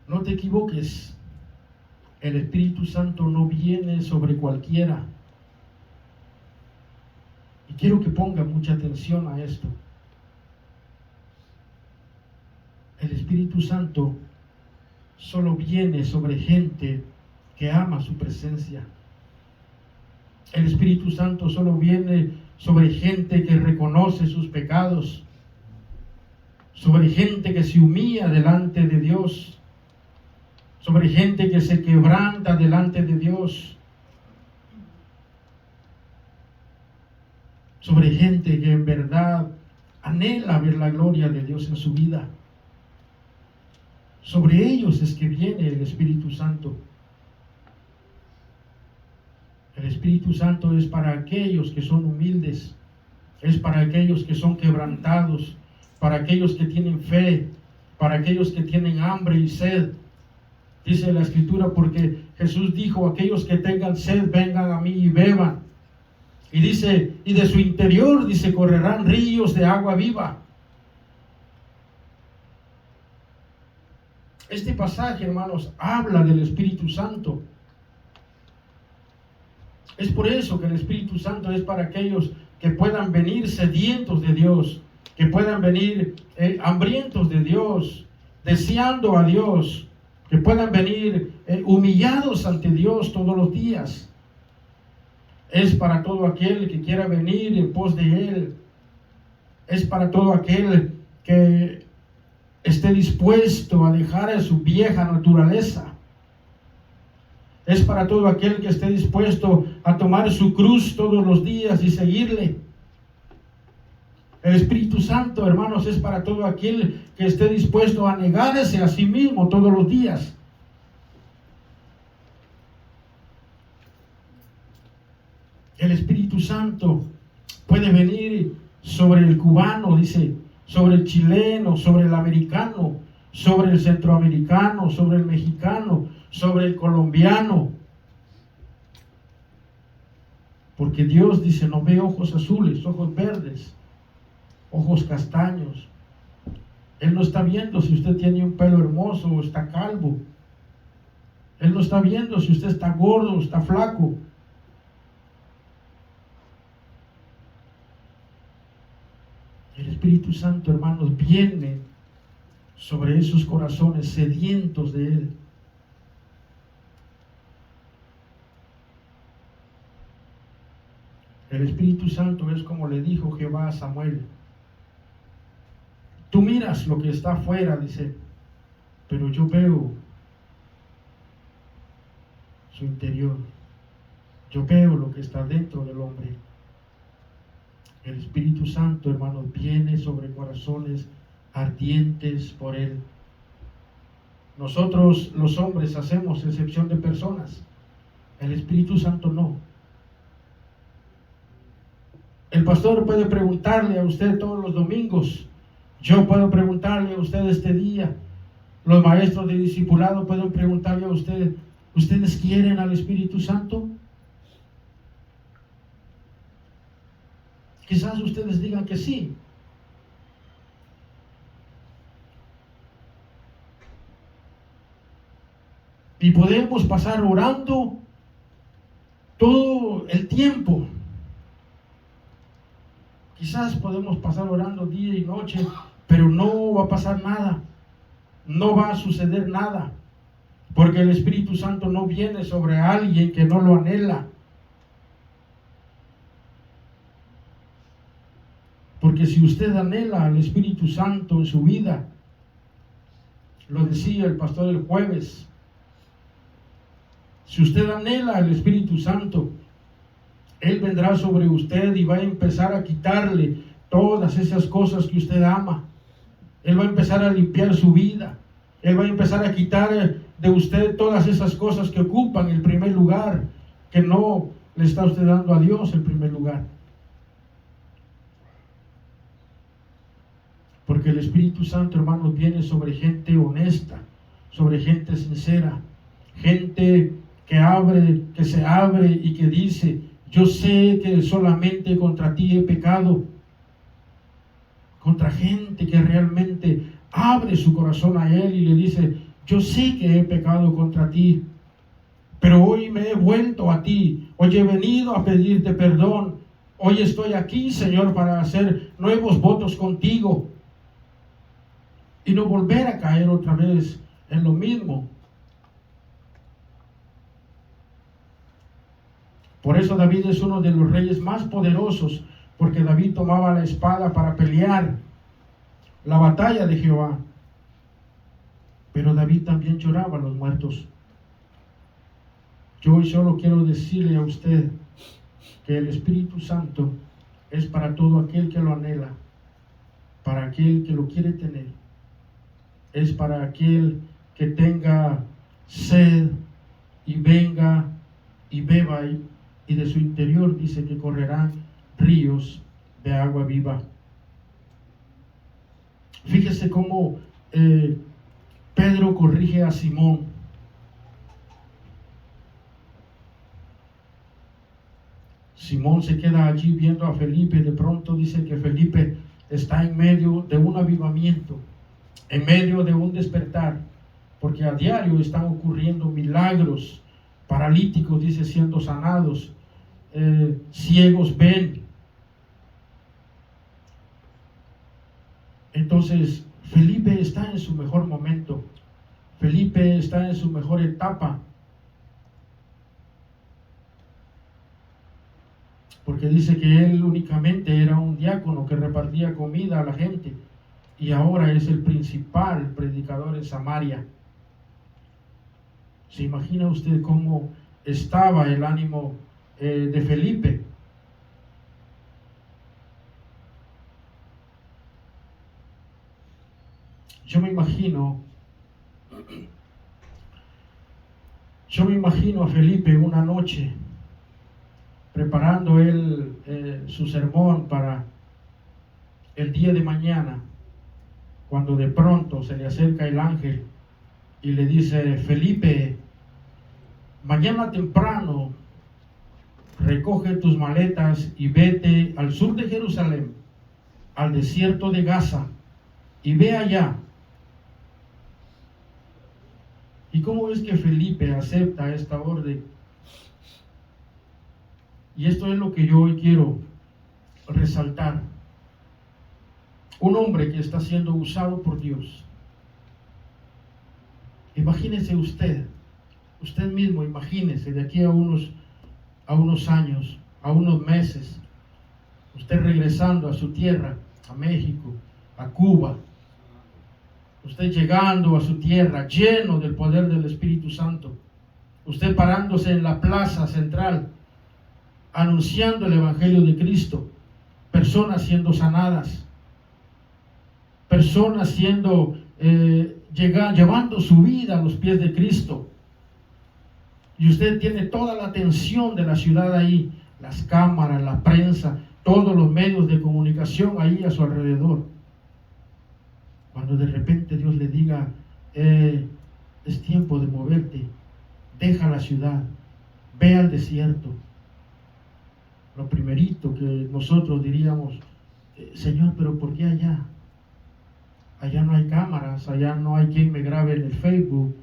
no te equivoques, el Espíritu Santo no viene sobre cualquiera. Y quiero que ponga mucha atención a esto. El Espíritu Santo solo viene sobre gente que ama su presencia. El Espíritu Santo solo viene sobre gente que reconoce sus pecados, sobre gente que se humilla delante de Dios, sobre gente que se quebranta delante de Dios, sobre gente que en verdad anhela ver la gloria de Dios en su vida. Sobre ellos es que viene el Espíritu Santo. El Espíritu Santo es para aquellos que son humildes, es para aquellos que son quebrantados, para aquellos que tienen fe, para aquellos que tienen hambre y sed. Dice la Escritura, porque Jesús dijo: aquellos que tengan sed, vengan a mí y beban. Y dice, y de su interior, dice, correrán ríos de agua viva. Este pasaje, hermanos, habla del Espíritu Santo. Es por eso que el Espíritu Santo es para aquellos que puedan venir sedientos de Dios, que puedan venir hambrientos de Dios, deseando a Dios, que puedan venir humillados ante Dios todos los días. Es para todo aquel que quiera venir en pos de Él. Es para todo aquel que esté dispuesto a dejar a su vieja naturaleza. Es para todo aquel que esté dispuesto a tomar su cruz todos los días y seguirle. El Espíritu Santo, hermanos, es para todo aquel que esté dispuesto a negarse a sí mismo todos los días. El Espíritu Santo puede venir sobre el cubano, dice, sobre el chileno, sobre el americano, sobre el centroamericano, sobre el mexicano, sobre el colombiano. Porque Dios dice, no ve ojos azules, ojos verdes, ojos castaños. Él no está viendo si usted tiene un pelo hermoso o está calvo. Él no está viendo si usted está gordo o está flaco. El Espíritu Santo, hermanos, viene sobre esos corazones sedientos de Él. El Espíritu Santo es como le dijo Jehová a Samuel. Tú miras lo que está afuera, dice, pero yo veo su interior. Yo veo lo que está dentro del hombre. El Espíritu Santo, hermanos, viene sobre corazones ardientes por Él. Nosotros, los hombres, hacemos excepción de personas. El Espíritu Santo no. El pastor puede preguntarle a usted todos los domingos. Yo puedo preguntarle a usted este día. Los maestros de discipulado pueden preguntarle a usted: ¿ustedes quieren al Espíritu Santo? Quizás ustedes digan que sí. Y podemos pasar orando todo el tiempo. Quizás podemos pasar orando día y noche, pero no va a pasar nada. No va a suceder nada. Porque el Espíritu Santo no viene sobre alguien que no lo anhela. Porque si usted anhela al Espíritu Santo en su vida, lo decía el pastor el jueves, si usted anhela al Espíritu Santo, Él vendrá sobre usted y va a empezar a quitarle todas esas cosas que usted ama. Él va a empezar a limpiar su vida. Él va a empezar a quitar de usted todas esas cosas que ocupan el primer lugar, que no le está usted dando a Dios el primer lugar. Porque el Espíritu Santo, hermanos, viene sobre gente honesta, sobre gente sincera, gente que se abre y que dice: yo sé que solamente contra ti he pecado. Contra gente que realmente abre su corazón a Él y le dice: yo sé que he pecado contra ti, pero hoy me he vuelto a ti, hoy he venido a pedirte perdón, hoy estoy aquí, Señor, para hacer nuevos votos contigo y no volver a caer otra vez en lo mismo. Por eso David es uno de los reyes más poderosos, porque David tomaba la espada para pelear la batalla de Jehová. Pero David también lloraba a los muertos. Yo hoy solo quiero decirle a usted que el Espíritu Santo es para todo aquel que lo anhela, para aquel que lo quiere tener. Es para aquel que tenga sed y venga y beba, y de su interior dice que correrán ríos de agua viva. Fíjese cómo Pedro corrige a Simón. Simón se queda allí viendo a Felipe. De pronto dice que Felipe está en medio de un avivamiento, en medio de un despertar, porque a diario están ocurriendo milagros. Paralíticos, dice, siendo sanados, ciegos ven. Entonces Felipe está en su mejor momento, Felipe está en su mejor etapa, porque dice que él únicamente era un diácono que repartía comida a la gente, y ahora es el principal predicador en Samaria. ¿Se imagina usted cómo estaba el ánimo de Felipe? Yo me imagino a Felipe una noche preparando él su sermón para el día de mañana, cuando de pronto se le acerca el ángel y le dice: Felipe, mañana temprano recoge tus maletas y vete al sur de Jerusalén, al desierto de Gaza, y ve allá. ¿Y cómo es que Felipe acepta esta orden? Y esto es lo que yo hoy quiero resaltar. Un hombre que está siendo usado por Dios. Imagínese usted mismo, imagínese de aquí a unos años, a unos meses, usted regresando a su tierra, a México, a Cuba, usted llegando a su tierra lleno del poder del Espíritu Santo, usted parándose en la plaza central, anunciando el Evangelio de Cristo, personas siendo sanadas, personas siendo llevando su vida a los pies de Cristo, y usted tiene toda la atención de la ciudad ahí, las cámaras, la prensa, todos los medios de comunicación ahí a su alrededor. Cuando de repente Dios le diga: es tiempo de moverte, deja la ciudad, ve al desierto. Lo primerito que nosotros diríamos: Señor, pero ¿por qué allá? Allá no hay cámaras, allá no hay quien me grabe en el Facebook,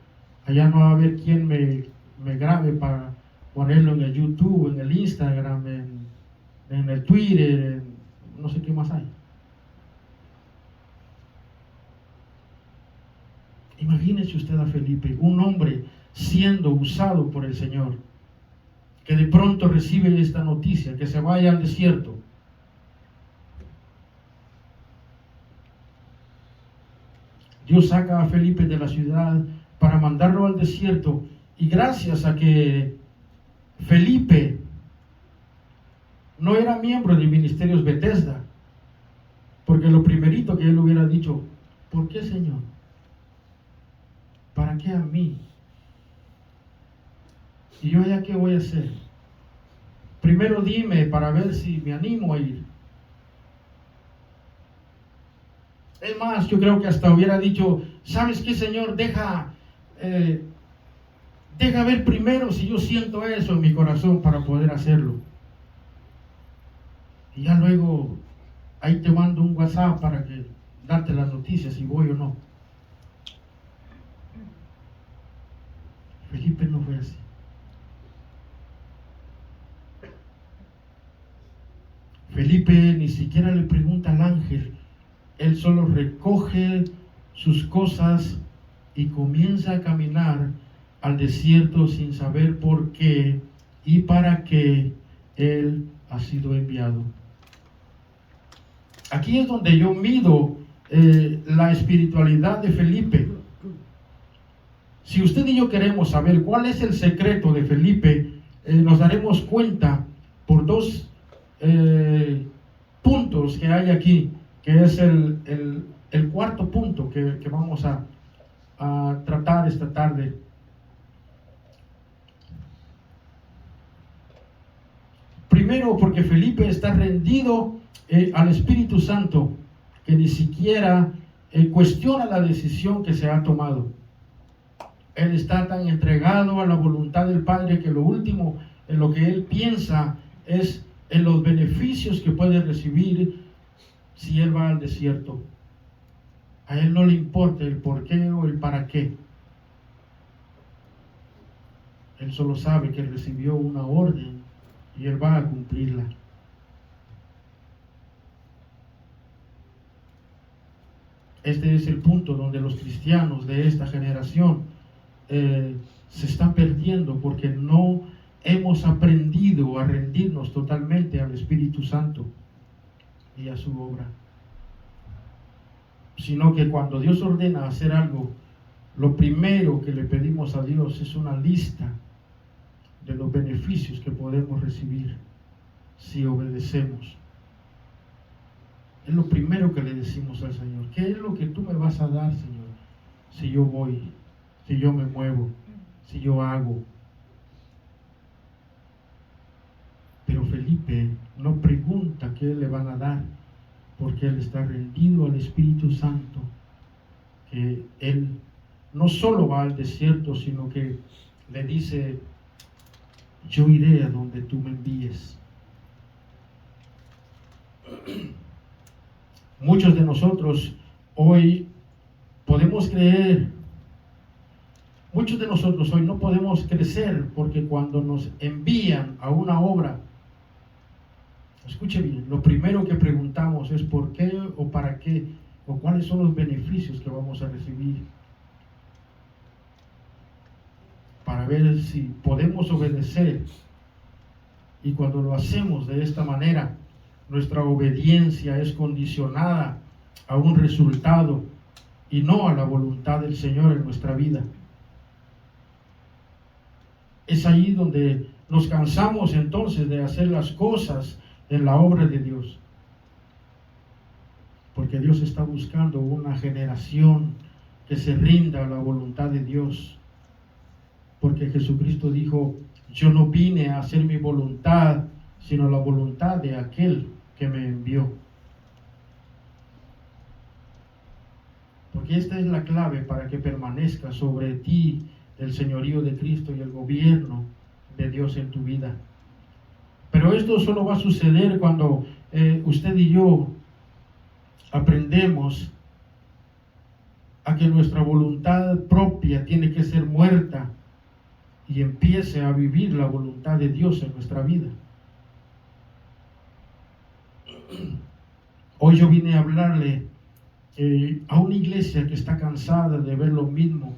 allá no va a haber quien me grabe para ponerlo en el YouTube, en el Instagram, en el Twitter, no sé qué más hay. Imagínese usted a Felipe, un hombre siendo usado por el Señor, que de pronto recibe esta noticia, que se vaya al desierto. Dios saca a Felipe de la ciudad para mandarlo al desierto, y gracias a que Felipe no era miembro de Ministerios Bethesda, porque lo primerito que él hubiera dicho: ¿por qué, Señor? ¿Para qué a mí? ¿Y yo ya qué voy a hacer? Primero dime para ver si me animo a ir. Es más, yo creo que hasta hubiera dicho, ¿sabes qué, Señor? Deja ver primero si yo siento eso en mi corazón para poder hacerlo. Y ya luego ahí te mando un WhatsApp para que darte las noticias si voy o no. Felipe no fue así. Felipe ni siquiera le pregunta al ángel. Él solo recoge sus cosas y comienza a caminar al desierto sin saber por qué y para qué él ha sido enviado. Aquí es donde yo mido la espiritualidad de Felipe. Si usted y yo queremos saber cuál es el secreto de Felipe, nos daremos cuenta por dos puntos que hay aquí, que es el cuarto punto que vamos a tratar esta tarde. Primero, porque Felipe está rendido al Espíritu Santo, que ni siquiera cuestiona la decisión que se ha tomado. Él está tan entregado a la voluntad del Padre que lo último en lo que él piensa es en los beneficios que puede recibir si él va al desierto. A él no le importa el por qué o el para qué. Él solo sabe que recibió una orden y él va a cumplirla. Este es el punto donde los cristianos de esta generación se están perdiendo, porque no hemos aprendido a rendirnos totalmente al Espíritu Santo y a su obra. Sino que cuando Dios ordena hacer algo, lo primero que le pedimos a Dios es una lista de los beneficios que podemos recibir si obedecemos. Es lo primero que le decimos al Señor. ¿Qué es lo que tú me vas a dar, Señor, si yo voy, si yo me muevo, si yo hago? Pero Felipe no pregunta qué le van a dar, porque él está rendido al Espíritu Santo, que él no solo va al desierto, sino que le dice: yo iré a donde tú me envíes. Muchos de nosotros hoy podemos creer, muchos de nosotros hoy no podemos crecer, porque cuando nos envían a una obra, escuche bien, lo primero que preguntamos es por qué o para qué, o cuáles son los beneficios que vamos a recibir, para ver si podemos obedecer. Y cuando lo hacemos de esta manera, nuestra obediencia es condicionada a un resultado y no a la voluntad del Señor en nuestra vida. Es ahí donde nos cansamos entonces de hacer las cosas en la obra de Dios, porque Dios está buscando una generación que se rinda a la voluntad de Dios, porque Jesucristo dijo: yo no vine a hacer mi voluntad, sino la voluntad de aquel que me envió. Porque esta es la clave para que permanezca sobre ti el señorío de Cristo y el gobierno de Dios en tu vida. Pero esto solo va a suceder cuando usted y yo aprendemos a que nuestra voluntad propia tiene que ser muerta y empiece a vivir la voluntad de Dios en nuestra vida. Hoy yo vine a hablarle a una iglesia que está cansada de ver lo mismo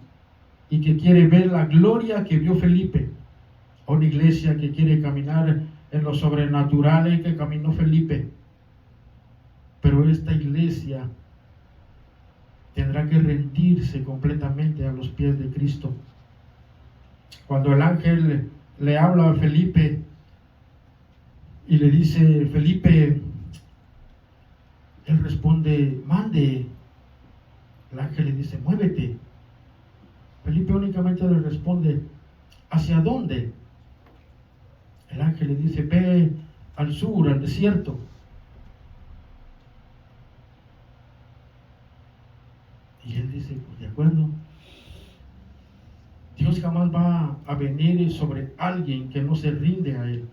y que quiere ver la gloria que vio Felipe, a una iglesia que quiere caminar en lo sobrenatural que caminó Felipe. Pero esta iglesia tendrá que rendirse completamente a los pies de Cristo. Cuando el ángel le habla a Felipe y le dice: Felipe, él responde: mande. El ángel le dice: muévete. Felipe únicamente le responde: ¿hacia dónde? El ángel le dice, ve al sur, al desierto. Y él dice, pues de acuerdo. Dios jamás va a venir sobre alguien que no se rinde a Él.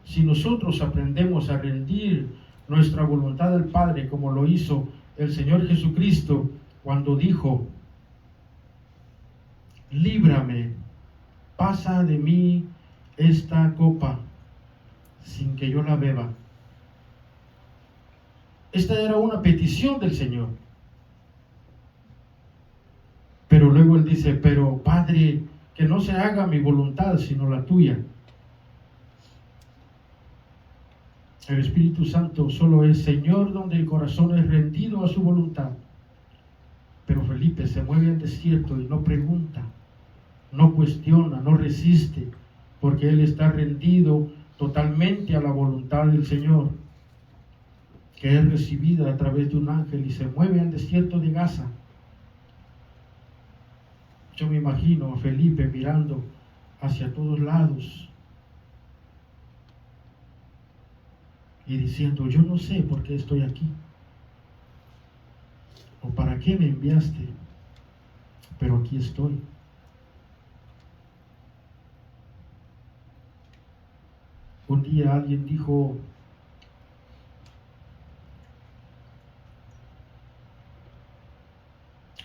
Si nosotros aprendemos a rendir nuestra voluntad al Padre, como lo hizo el Señor Jesucristo cuando dijo, líbrame, pasa de mí esta copa sin que yo la beba. Esta era una petición del Señor. Pero luego Él dice, pero Padre, que no se haga mi voluntad, sino la tuya. El Espíritu Santo solo es Señor donde el corazón es rendido a su voluntad. Pero Felipe se mueve al desierto y no pregunta, no cuestiona, no resiste, porque él está rendido totalmente a la voluntad del Señor, que es recibida a través de un ángel, y se mueve al desierto de Gaza. Yo me imagino a Felipe mirando hacia todos lados y diciendo, yo no sé por qué estoy aquí o para qué me enviaste, pero aquí estoy. Un día alguien dijo,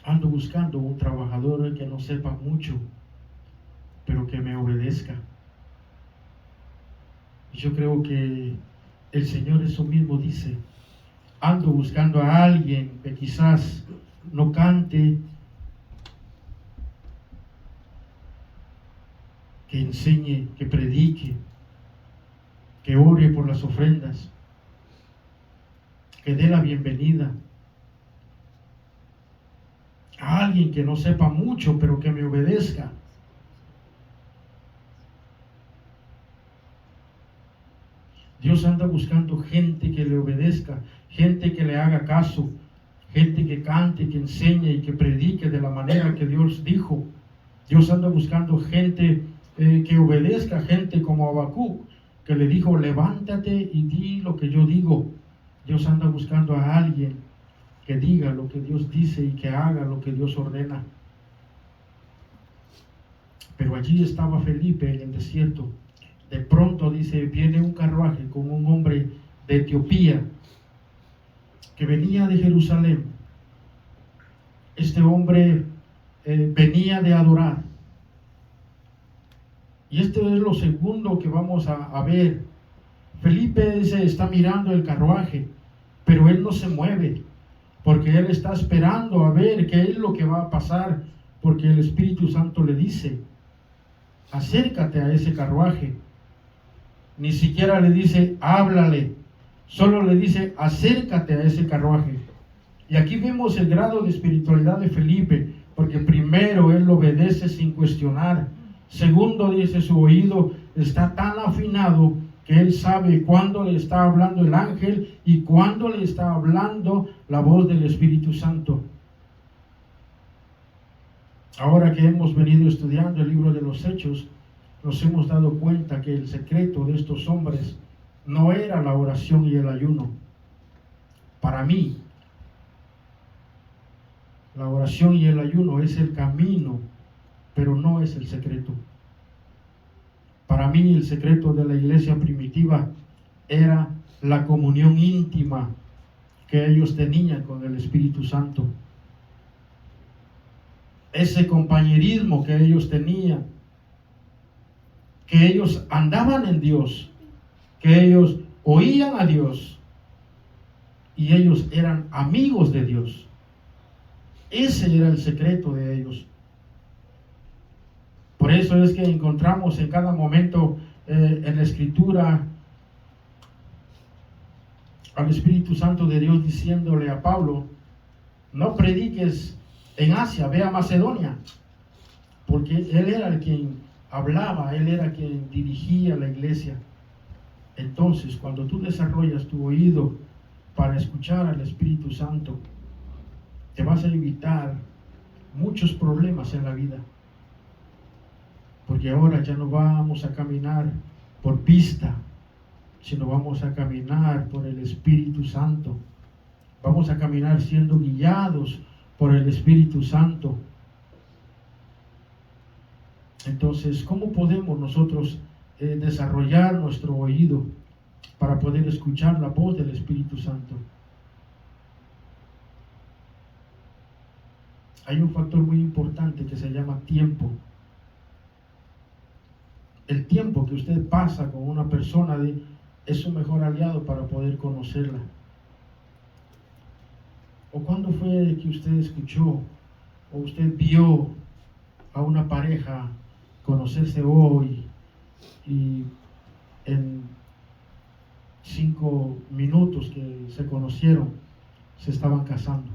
ando buscando un trabajador que no sepa mucho, pero que me obedezca. Y yo creo que el Señor eso mismo dice, ando buscando a alguien que quizás no cante, que enseñe, que predique, que ore por las ofrendas, que dé la bienvenida. A alguien que no sepa mucho, pero que me obedezca. Dios anda buscando gente que le obedezca, gente que le haga caso, gente que cante, que enseñe y que predique de la manera que Dios dijo. Dios anda buscando gente que obedezca, gente como Habacuc, que le dijo, levántate y di lo que yo digo. Dios anda buscando a alguien que diga lo que Dios dice y que haga lo que Dios ordena. Pero allí estaba Felipe en el desierto. De pronto, dice, viene un carruaje con un hombre de Etiopía que venía de Jerusalén. Este hombre venía de adorar. Y esto es lo segundo que vamos a ver. Felipe dice, está mirando el carruaje, pero él no se mueve, porque él está esperando a ver qué es lo que va a pasar, porque el Espíritu Santo le dice, acércate a ese carruaje. Ni siquiera le dice, háblale, solo le dice, acércate a ese carruaje. Y aquí vemos el grado de espiritualidad de Felipe, porque primero él obedece sin cuestionar. Segundo, dice, su oído está tan afinado que él sabe cuándo le está hablando el ángel y cuándo le está hablando la voz del Espíritu Santo. Ahora que hemos venido estudiando el libro de los Hechos, nos hemos dado cuenta que el secreto de estos hombres no era la oración y el ayuno. Para mí, la oración y el ayuno es el camino, pero no es el secreto. Para mí el secreto de la iglesia primitiva era la comunión íntima que ellos tenían con el Espíritu Santo. Ese compañerismo que ellos tenían, que ellos andaban en Dios, que ellos oían a Dios y ellos eran amigos de Dios. Ese era el secreto de ellos. Por eso es que encontramos en cada momento en la Escritura al Espíritu Santo de Dios diciéndole a Pablo, no prediques en Asia, ve a Macedonia, porque él era el quien hablaba, él era quien dirigía la iglesia. Entonces, cuando tú desarrollas tu oído para escuchar al Espíritu Santo, te vas a evitar muchos problemas en la vida. Porque ahora ya no vamos a caminar por vista, sino vamos a caminar por el Espíritu Santo. Vamos a caminar siendo guiados por el Espíritu Santo. Entonces, ¿cómo podemos nosotros desarrollar nuestro oído para poder escuchar la voz del Espíritu Santo? Hay un factor muy importante que se llama tiempo. El tiempo que usted pasa con una persona es su mejor aliado para poder conocerla. ¿O cuándo fue que usted escuchó o usted vio a una pareja conocerse hoy y en 5 minutos que se conocieron se estaban casando?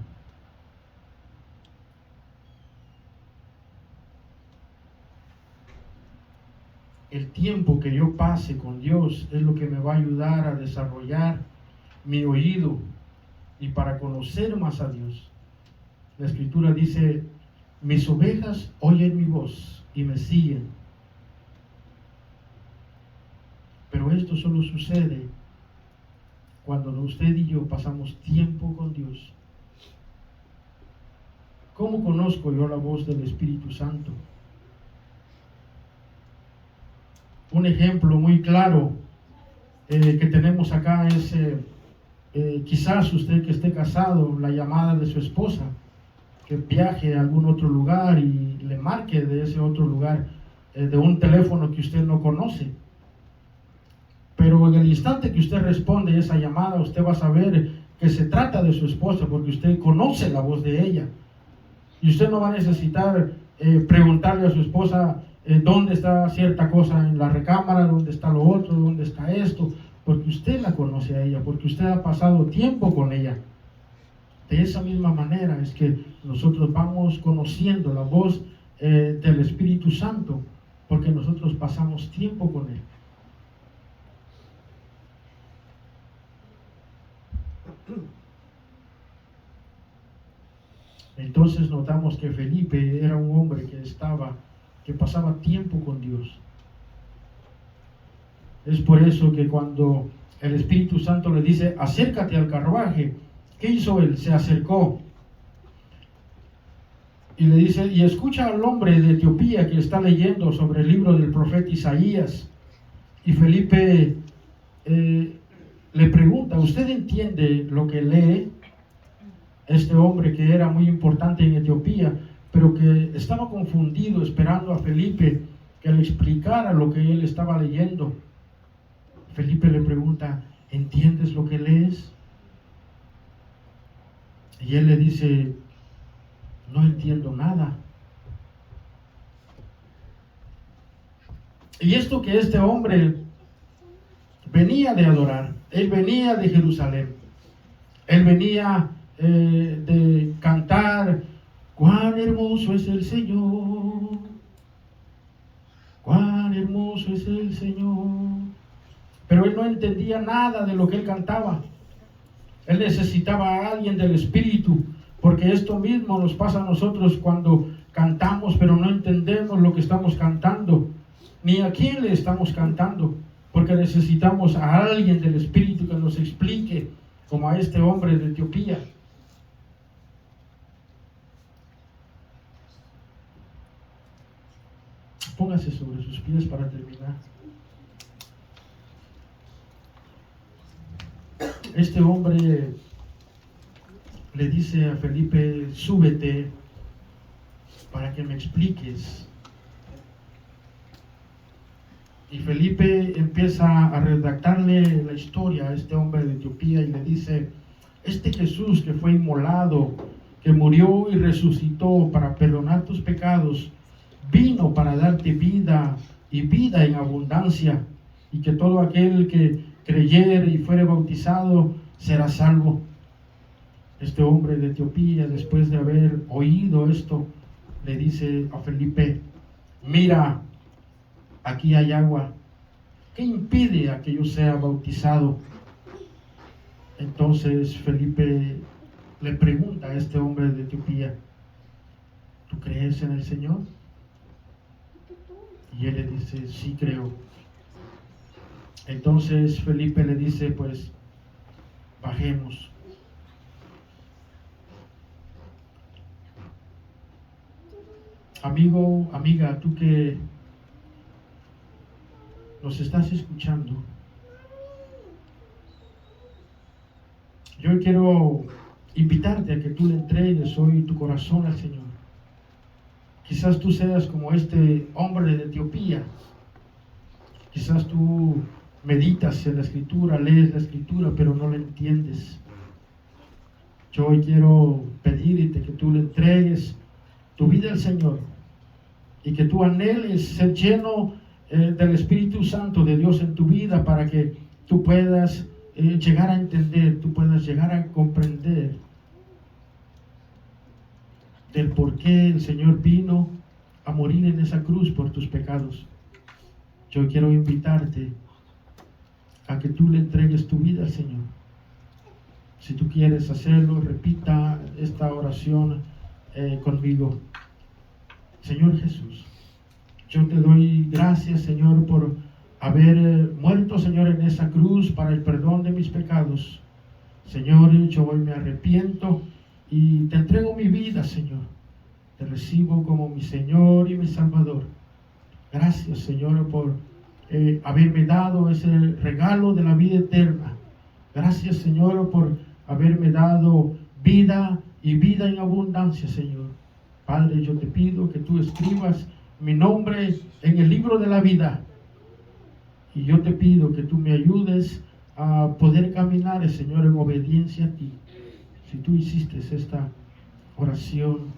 El tiempo que yo pase con Dios es lo que me va a ayudar a desarrollar mi oído y para conocer más a Dios. La Escritura dice: mis ovejas oyen mi voz y me siguen. Pero esto solo sucede cuando usted y yo pasamos tiempo con Dios. ¿Cómo conozco yo la voz del Espíritu Santo? Un ejemplo muy claro que tenemos acá es quizás usted que esté casado, la llamada de su esposa, que viaje a algún otro lugar y le marque de ese otro lugar, de un teléfono que usted no conoce. Pero en el instante que usted responde esa llamada, usted va a saber que se trata de su esposa, porque usted conoce la voz de ella. Y usted no va a necesitar preguntarle a su esposa dónde está cierta cosa en la recámara, dónde está lo otro, dónde está esto, porque usted la conoce a ella, porque usted ha pasado tiempo con ella. De esa misma manera es que nosotros vamos conociendo la voz del Espíritu Santo, porque nosotros pasamos tiempo con Él. Entonces notamos que Felipe era un hombre que pasaba tiempo con Dios. Es por eso que cuando el Espíritu Santo le dice: acércate al carruaje, ¿qué hizo él? Se acercó y le dice: y escucha al hombre de Etiopía que está leyendo sobre el libro del profeta Isaías. Y Felipe le pregunta: ¿usted entiende lo que lee? Este hombre que era muy importante en Etiopía, pero que estaba confundido esperando a Felipe que le explicara lo que él estaba leyendo. Felipe le pregunta: ¿entiendes lo que lees? Y él le dice: no entiendo nada. Y esto que este hombre venía de adorar, él venía de Jerusalén, él venía de cantar: cuán hermoso es el Señor, cuán hermoso es el Señor. Pero él no entendía nada de lo que él cantaba. Él necesitaba a alguien del Espíritu, porque esto mismo nos pasa a nosotros cuando cantamos, pero no entendemos lo que estamos cantando, ni a quién le estamos cantando, porque necesitamos a alguien del Espíritu que nos explique, como a este hombre de Etiopía. Póngase sobre sus pies para terminar. Este hombre le dice a Felipe: súbete para que me expliques. Y Felipe empieza a redactarle la historia a este hombre de Etiopía y le dice: este Jesús que fue inmolado, que murió y resucitó para perdonar tus pecados, vino para darte vida y vida en abundancia, y que todo aquel que creyere y fuere bautizado será salvo. Este hombre de Etiopía, después de haber oído esto, le dice a Felipe: mira, aquí hay agua, ¿qué impide a que yo sea bautizado? Entonces Felipe le pregunta a este hombre de Etiopía: ¿tú crees en el Señor? Y él le dice: sí creo. Entonces Felipe le dice, pues, bajemos. Amigo, amiga, tú que nos estás escuchando, yo quiero invitarte a que tú le entregues hoy tu corazón al Señor. Quizás tú seas como este hombre de Etiopía. Quizás tú meditas en la Escritura, lees la Escritura, pero no la entiendes. Yo hoy quiero pedirte que tú le entregues tu vida al Señor y que tú anheles ser lleno del Espíritu Santo de Dios en tu vida, para que tú puedas llegar a entender, tú puedas llegar a comprender del por qué el Señor vino a morir en esa cruz por tus pecados. Yo quiero invitarte a que tú le entregues tu vida al Señor. Si tú quieres hacerlo, repita esta oración conmigo. Señor Jesús, yo te doy gracias, Señor, por haber muerto, Señor, en esa cruz para el perdón de mis pecados. Señor, yo hoy me arrepiento y te entrego mi vida, Señor. Te recibo como mi Señor y mi Salvador. Gracias, Señor, por haberme dado ese regalo de la vida eterna. Gracias, Señor, por haberme dado vida y vida en abundancia, Señor. Padre, yo te pido que tú escribas mi nombre en el libro de la vida. Y yo te pido que tú me ayudes a poder caminar, Señor, en obediencia a ti. Si tú hiciste esta oración,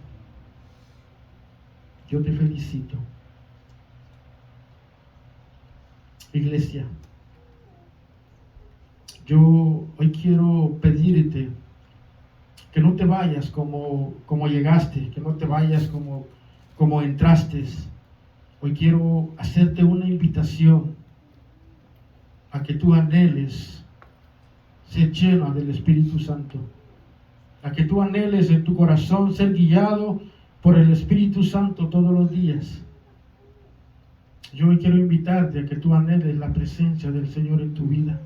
yo te felicito. Iglesia, yo hoy quiero pedirte que no te vayas como llegaste, que no te vayas como entraste. Hoy quiero hacerte una invitación a que tú anheles ser lleno del Espíritu Santo, a que tú anheles en tu corazón ser guiado por el Espíritu Santo todos los días. Yo hoy quiero invitarte a que tú anheles la presencia del Señor en tu vida.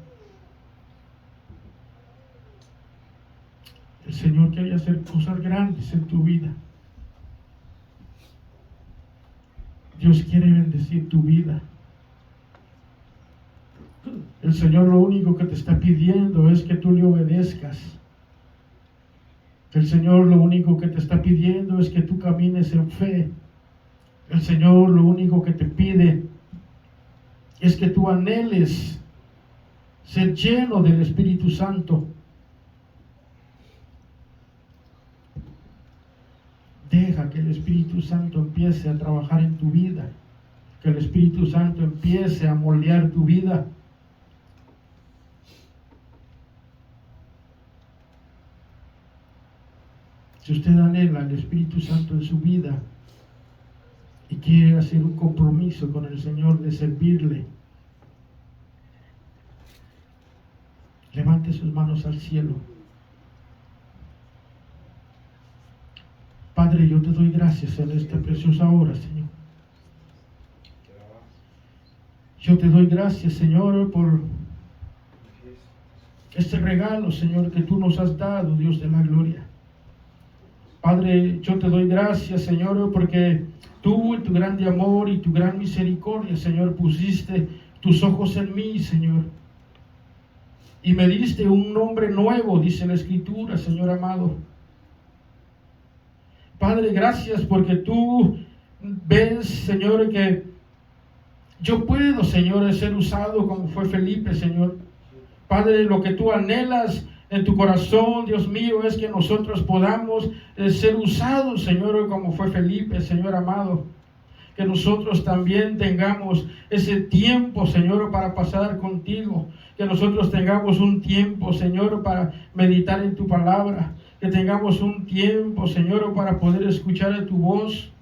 El Señor quiere hacer cosas grandes en tu vida. Dios quiere bendecir tu vida. El Señor lo único que te está pidiendo es que tú le obedezcas. El Señor lo único que te está pidiendo es que tú camines en fe. El Señor lo único que te pide es que tú anheles ser lleno del Espíritu Santo. Deja que el Espíritu Santo empiece a trabajar en tu vida, que el Espíritu Santo empiece a moldear tu vida. Si usted anhela el Espíritu Santo en su vida y quiere hacer un compromiso con el Señor de servirle, levante sus manos al cielo. Padre, yo te doy gracias en esta preciosa hora, Señor. Yo te doy gracias, Señor, por este regalo, Señor, que tú nos has dado, Dios de la gloria. Padre, yo te doy gracias, Señor, porque tú en tu grande amor y tu gran misericordia, Señor, pusiste tus ojos en mí, Señor. Y me diste un nombre nuevo, dice la Escritura, Señor amado. Padre, gracias porque tú ves, Señor, que yo puedo, Señor, ser usado como fue Felipe, Señor. Padre, lo que tú anhelas en tu corazón, Dios mío, es que nosotros podamos ser usados, Señor, como fue Felipe, Señor amado. Que nosotros también tengamos ese tiempo, Señor, para pasar contigo. Que nosotros tengamos un tiempo, Señor, para meditar en tu palabra. Que tengamos un tiempo, Señor, para poder escuchar tu voz.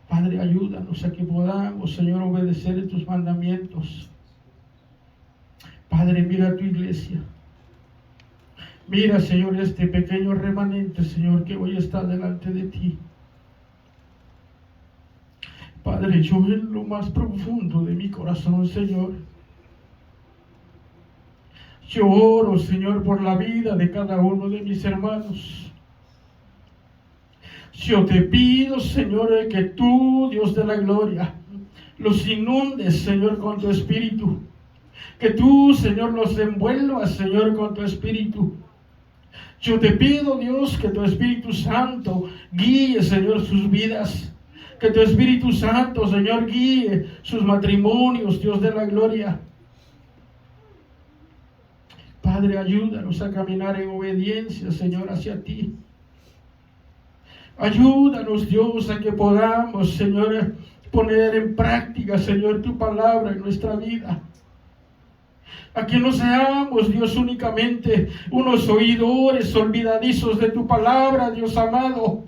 Padre, ayúdanos a que podamos, Señor, obedecer tus mandamientos. Padre, mira a tu iglesia. Mira, Señor, este pequeño remanente, Señor, que hoy está delante de ti. Padre, yo en lo más profundo de mi corazón, Señor, yo oro, Señor, por la vida de cada uno de mis hermanos. Yo te pido, Señor, que tú, Dios de la gloria, los inundes, Señor, con tu espíritu. Que tú, Señor, los envuelvas, Señor, con tu espíritu. Yo te pido, Dios, que tu Espíritu Santo guíe, Señor, sus vidas. Que tu Espíritu Santo, Señor, guíe sus matrimonios, Dios de la gloria. Padre, ayúdanos a caminar en obediencia, Señor, hacia ti. Ayúdanos, Dios, a que podamos, Señor, poner en práctica, Señor, tu palabra en nuestra vida. A que no seamos, Dios, únicamente unos oidores olvidadizos de tu palabra, Dios amado,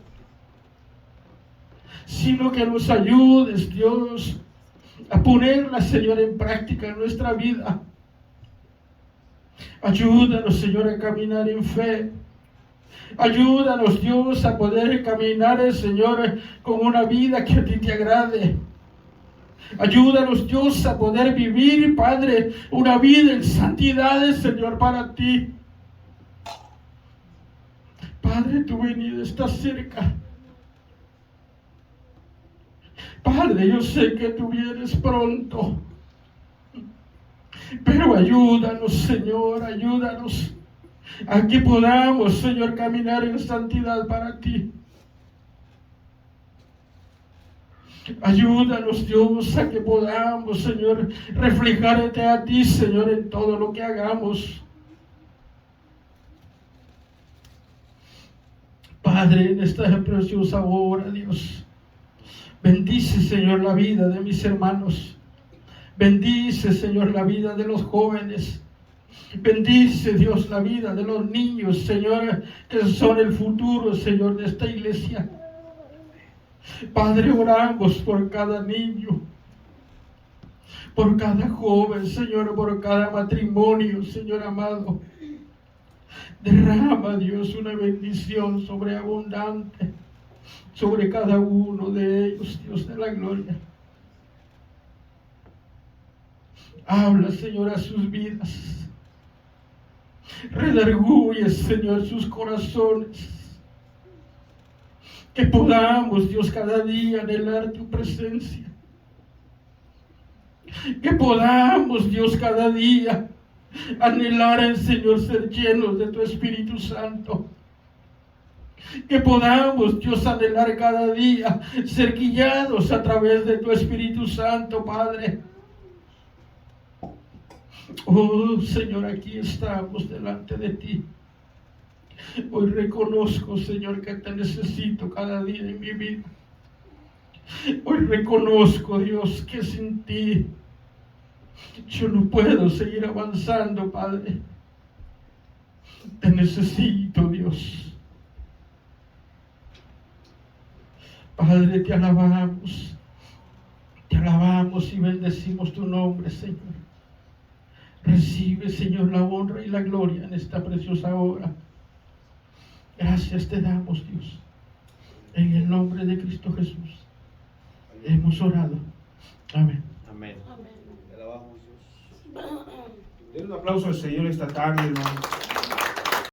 sino que nos ayudes, Dios, a ponerla, Señor, en práctica en nuestra vida. Ayúdanos, Señor, a caminar en fe. Ayúdanos, Dios, a poder caminar, Señor, con una vida que a ti te agrade. Ayúdanos, Dios, a poder vivir, Padre, una vida en santidad, Señor, para ti. Padre, tu venida está cerca. Padre, yo sé que tú vienes pronto. Pero ayúdanos, Señor, ayúdanos a que podamos, Señor, caminar en santidad para ti. Ayúdanos, Dios, a que podamos, Señor, reflejarte a ti, Señor, en todo lo que hagamos. Padre, en esta preciosa hora, Dios, bendice, Señor, la vida de mis hermanos. Bendice, Señor, la vida de los jóvenes. Bendice, Dios, la vida de los niños, Señor, que son el futuro, Señor, de esta iglesia. Padre, oramos por cada niño, por cada joven, Señor, por cada matrimonio, Señor amado. Derrama, Dios, una bendición sobreabundante sobre cada uno de ellos, Dios de la gloria. Habla, Señor, a sus vidas. Redarguye, Señor, sus corazones. Que podamos, Dios, cada día anhelar tu presencia. Que podamos, Dios, cada día anhelar, Señor, ser llenos de tu Espíritu Santo. Que podamos, Dios, anhelar cada día ser guiados a través de tu Espíritu Santo, Padre. Oh, Señor, aquí estamos delante de ti. Hoy reconozco, Señor, que te necesito cada día en mi vida. Hoy reconozco, Dios, que sin ti yo no puedo seguir avanzando, Padre. Te necesito, Dios. Padre, te alabamos y bendecimos tu nombre, Señor. Recibe, Señor, la honra y la gloria en esta preciosa hora. Gracias te damos, Dios. En el nombre de Cristo Jesús hemos orado. Amén. Amén. Te alabamos, Dios. Den un aplauso al Señor esta tarde, hermano.